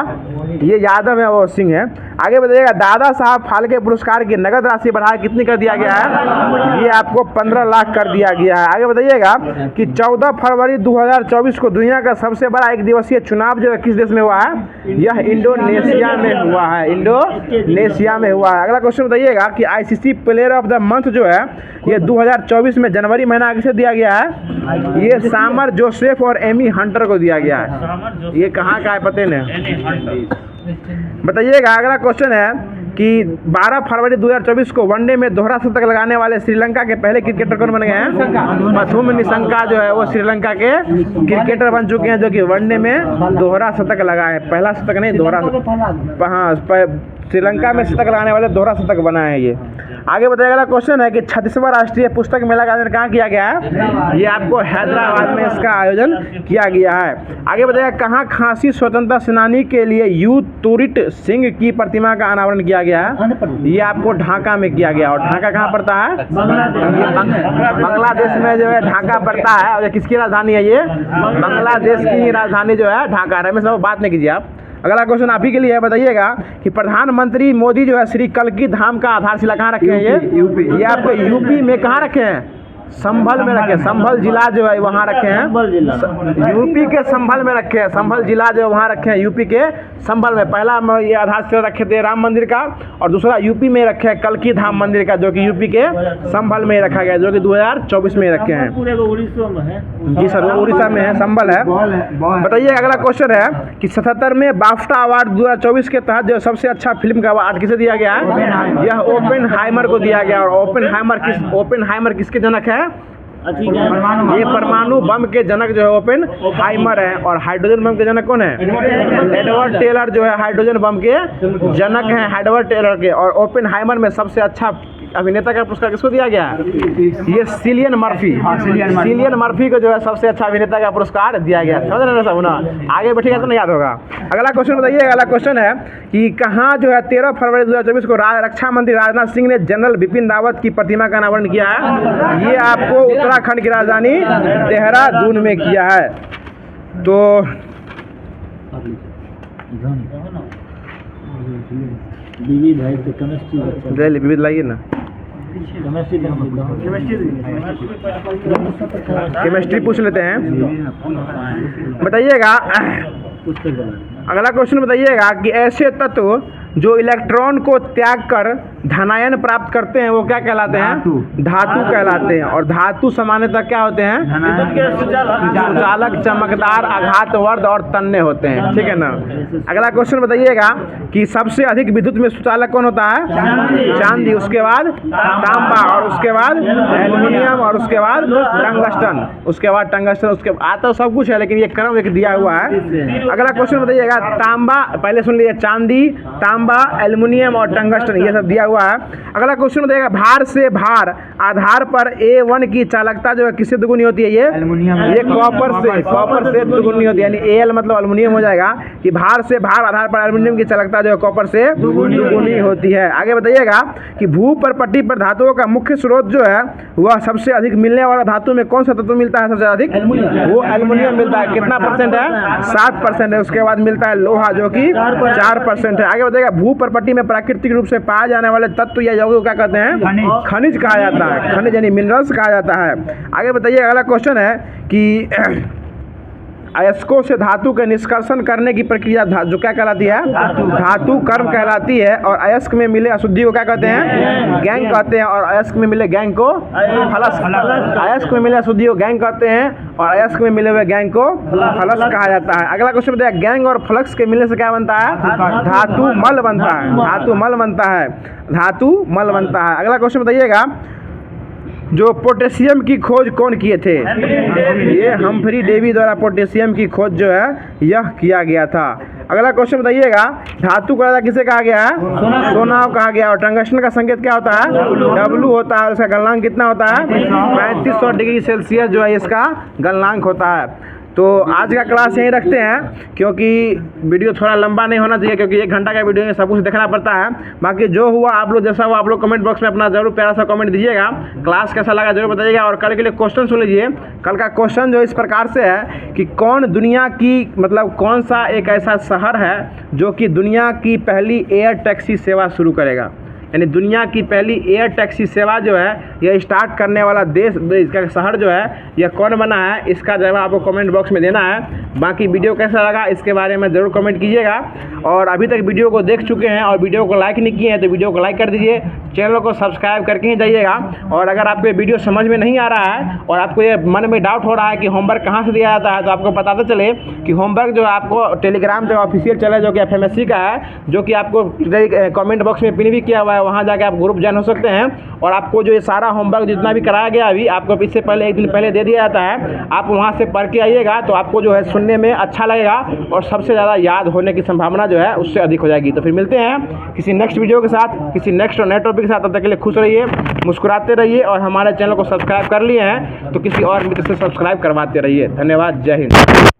ये यादव है वो सिंह है। आगे बताइएगा, दादा साहब फाल्के पुरस्कार की नगद राशि बढ़ा कितनी कर दिया गया है? ये आपको 15 लाख कर दिया गया है। आगे बताइएगा कि 14 फरवरी 2024 को दुनिया का सबसे बड़ा एक दिवसीय चुनाव जो है किस देश में हुआ है? यह इंडोनेशिया में हुआ है, इंडोनेशिया में हुआ है। अगला क्वेश्चन बताइएगा कि ICC player of the month जो है ये 2024 में जनवरी महीना किसे दिया गया है? ये सामर जोसेफ और एमी हंटर को दिया गया है। ये कहाँ का है पता नहीं बताइएगा। अगला क्वेश्चन है कि 12 फरवरी 2024 को वनडे में दोहरा शतक लगाने वाले श्रीलंका के पहले क्रिकेटर कौन बन गए हैं? मथुम निशंका जो है वो श्रीलंका के क्रिकेटर बन चुके हैं, जो कि वनडे में दोहरा शतक लगाए। पहला शतक नहीं, दोहरा। हाँ, श्रीलंका में शतक लगाने वाले दोहरा शतक बनाए हैं ये। आगे बताइएगा, क्वेश्चन है कि 36वां राष्ट्रीय पुस्तक मेला का आयोजन कहाँ किया गया है? ये आपको हैदराबाद में इसका आयोजन किया गया है। आगे बताइएगा, कहाँ खासी स्वतंत्रता सेनानी के लिए यू तुरिट सिंह की प्रतिमा का अनावरण किया गया है? ये आपको ढाका में किया गया। और ढाका कहाँ पड़ता है? बांग्लादेश में जो है ढाका पड़ता है। और किसकी राजधानी है? ये बांग्लादेश की राजधानी जो है ढाका। रमेश साहब बात नहीं कीजिए आप। अगला क्वेश्चन आप ही के लिए है, बताइएगा कि प्रधानमंत्री मोदी जो है श्री कल्की धाम का आधारशिला कहाँ रखे हैं? ये आपको यूपी में कहाँ रखे हैं? संभल में रखे। संभल जिला जो है वहाँ रखे हैं, यूपी के संभल में रखे हैं। संभल जिला जो है वहाँ रखे हैं, यूपी के संभल में। पहला ये आधारशिला रखे थे राम मंदिर का, और दूसरा यूपी में रखे हैं कल्की धाम मंदिर का, जो कि यूपी के संभल में रखा गया, जो कि 2024 में रखे हैं। पूरे उड़ीसा में है जी सर, वो उड़ीसा में है, संभल है। बताइए अगला क्वेश्चन है कि 77वें बाफ्टा अवार्ड 2024 के तहत जो सबसे अच्छा फिल्म का अवार्ड किसे दिया गया है? यह ओपेनहाइमर को दिया गया। और ओपेनहाइमर किसके जनक है? ये परमाणु बम के जनक जो है ओपेनहाइमर है। और हाइड्रोजन बम के जनक कौन है? एडवर्ड टेलर जो है हाइड्रोजन बम के जनक हैं, एडवर्ड टेलर के। और ओपेनहाइमर में सबसे अच्छा अभिनेता का पुरस्कार किसको दिया गया? ये सिलियन मर्फी को जो है सबसे अच्छा अभिनेता का पुरस्कार दिया गया। समझ रहे हैं सब ना? आगे बैठेगा तो नहीं याद होगा। अगला क्वेश्चन बताइए। अगला क्वेश्चन है कि कहाँ जो है 13 फरवरी 2024 को रक्षा मंत्री राजनाथ सिंह ने जनरल बिपिन रावत की प्रतिमा का अनावरण किया है? ये आपको उत्तराखंड की राजधानी देहरादून में किया है। तो विविध लाइए ना, केमिस्ट्री पूछ लेते हैं। बताइएगा अगला क्वेश्चन बताइएगा कि ऐसे तत्व जो इलेक्ट्रॉन को त्याग कर धनायन प्राप्त करते हैं वो क्या कहलाते हैं? धातु कहलाते हैं। और धातु सामान्यतः क्या होते हैं? सुचालक, चमकदार, आघातवर्ध और तन्य होते हैं। ठीक है ना? अगला क्वेश्चन बताइएगा कि सबसे अधिक विद्युत में सुचालक कौन होता है? चांदी, उसके बाद तांबा, और उसके बाद एल्युमिनियम, और उसके बाद टंगस्टन, उसके आता तो सब कुछ है, लेकिन ये क्रम एक दिया हुआ है। अगला क्वेश्चन बताइएगा, तांबा, पहले सुन लीजिए, चांदी, तांबा, एल्युमिनियम और टंगस्टन, ये सब दिया हुआ है। अगला क्वेश्चन बताइएगा, भार से भार आधार पर A1 की चालकता जो है किससे दुगुनी होती है? ये कॉपर से दुगुनी होती है। यानी Al मतलब एल्युमिनियम हो जाएगा कि भार से भार आधार पर एल्युमिनियम की चालकता जो है कॉपर से दुगुनी होती है। आगे बताइएगा कि भूपर्पटी पर धातुओं का मुख्य स्रोत जो है वह सबसे अधिक मिलने वाला धातु में कौन सा तत्व मिलता है सबसे अधिक? वो एल्युमिनियम मिलता है। कितना परसेंट है? 7% है। उसके बाद मिलता है लोहा, जो कि 4% है। आगे बताइएगा, भूपर्पटी में प्राकृतिक रूप से पाए जाने वाले तत्व या यौगिक को क्या कहते हैं? खनिज कहा जाता है। खनिज यानी मिनरल्स कहा जाता है। आगे बताइए अगला क्वेश्चन है कि अयस्कों से धातु के निष्कर्षण करने की प्रक्रिया जो क्या कहलाती है? धातु कर्म कहलाती है। और अयस्क में मिले अशुद्धि को क्या कहते हैं? गैंग कहते हैं। और अयस्क में मिले गैंग को फलस। अयस्क में मिले अशुद्धि को गैंग कहते हैं, और अयस्क में मिले हुए गैंग को फलस कहा जाता है। अगला क्वेश्चन बताइए, गैंग और फ्लक्स के मिलने से क्या बनता है? धातु मल बनता है। धातु मल बनता है। अगला क्वेश्चन बताइएगा जो पोटेशियम की खोज कौन किए थे? ये हम्फ्री डेवी द्वारा पोटेशियम की खोज जो है यह किया गया था। अगला क्वेश्चन बताइएगा, धातु का राजा किसे कहा गया है? सोना को कहा गया। और टंगस्टन का संकेत क्या होता है? W होता है। और इसका गलनांक कितना होता है? 3500 डिग्री सेल्सियस जो है इसका गलनांक होता है। तो आज का क्लास यहीं रखते हैं, क्योंकि वीडियो थोड़ा लंबा नहीं होना चाहिए, क्योंकि 1 घंटा का वीडियो में सब कुछ देखना पड़ता है। बाकी जो हुआ आप लोग जैसा हुआ आप लोग कमेंट बॉक्स में अपना जरूर प्यारा सा कमेंट दीजिएगा। क्लास कैसा लगा जरूर बताइएगा। और कल के लिए क्वेश्चन सुन लीजिए। कल का क्वेश्चन जो इस प्रकार से है कि कौन दुनिया की मतलब कौन सा एक ऐसा शहर है जो कि दुनिया की पहली एयर टैक्सी सेवा शुरू करेगा? यानी दुनिया की पहली एयर टैक्सी सेवा जो है यह स्टार्ट करने वाला देश, इसका शहर जो है यह कौन बना है, इसका जवाब आपको कमेंट बॉक्स में देना है। बाकी वीडियो कैसा लगा इसके बारे में ज़रूर कमेंट कीजिएगा। और अभी तक वीडियो को देख चुके हैं और वीडियो को लाइक नहीं किए हैं तो वीडियो को लाइक कर दीजिए, चैनल को सब्सक्राइब करके ही जाइएगा। और अगर आपको ये वीडियो समझ में नहीं आ रहा है और आपको ये मन में डाउट हो रहा है कि होमवर्क कहाँ से दिया जाता है, तो आपको बताते चले कि होमवर्क जो है आपको टेलीग्राम जो ऑफिशियल चैनल जो कि FMSC का है, जो कि आपको कमेंट बॉक्स में पिन भी किया हुआ है, वहाँ जाके आप ग्रुप ज्वाइन हो सकते हैं। और आपको जो ये सारा होमवर्क जितना भी कराया गया अभी आपको इससे पहले 1 दिन पहले दे दिया जाता है। आप वहाँ से पढ़ के आइएगा तो आपको जो है सुनने में अच्छा लगेगा और सबसे ज़्यादा याद होने की संभावना जो है उससे अधिक हो जाएगी। तो फिर मिलते हैं किसी नेक्स्ट वीडियो के साथ, किसी नेक्स्ट और नए टॉपिक के साथ। तब तक के लिए खुश रहिए, मुस्कुराते रहिए और हमारे चैनल को सब्सक्राइब कर लिए हैं तो किसी और मित्र से सब्सक्राइब करवाते रहिए। धन्यवाद। जय हिंद।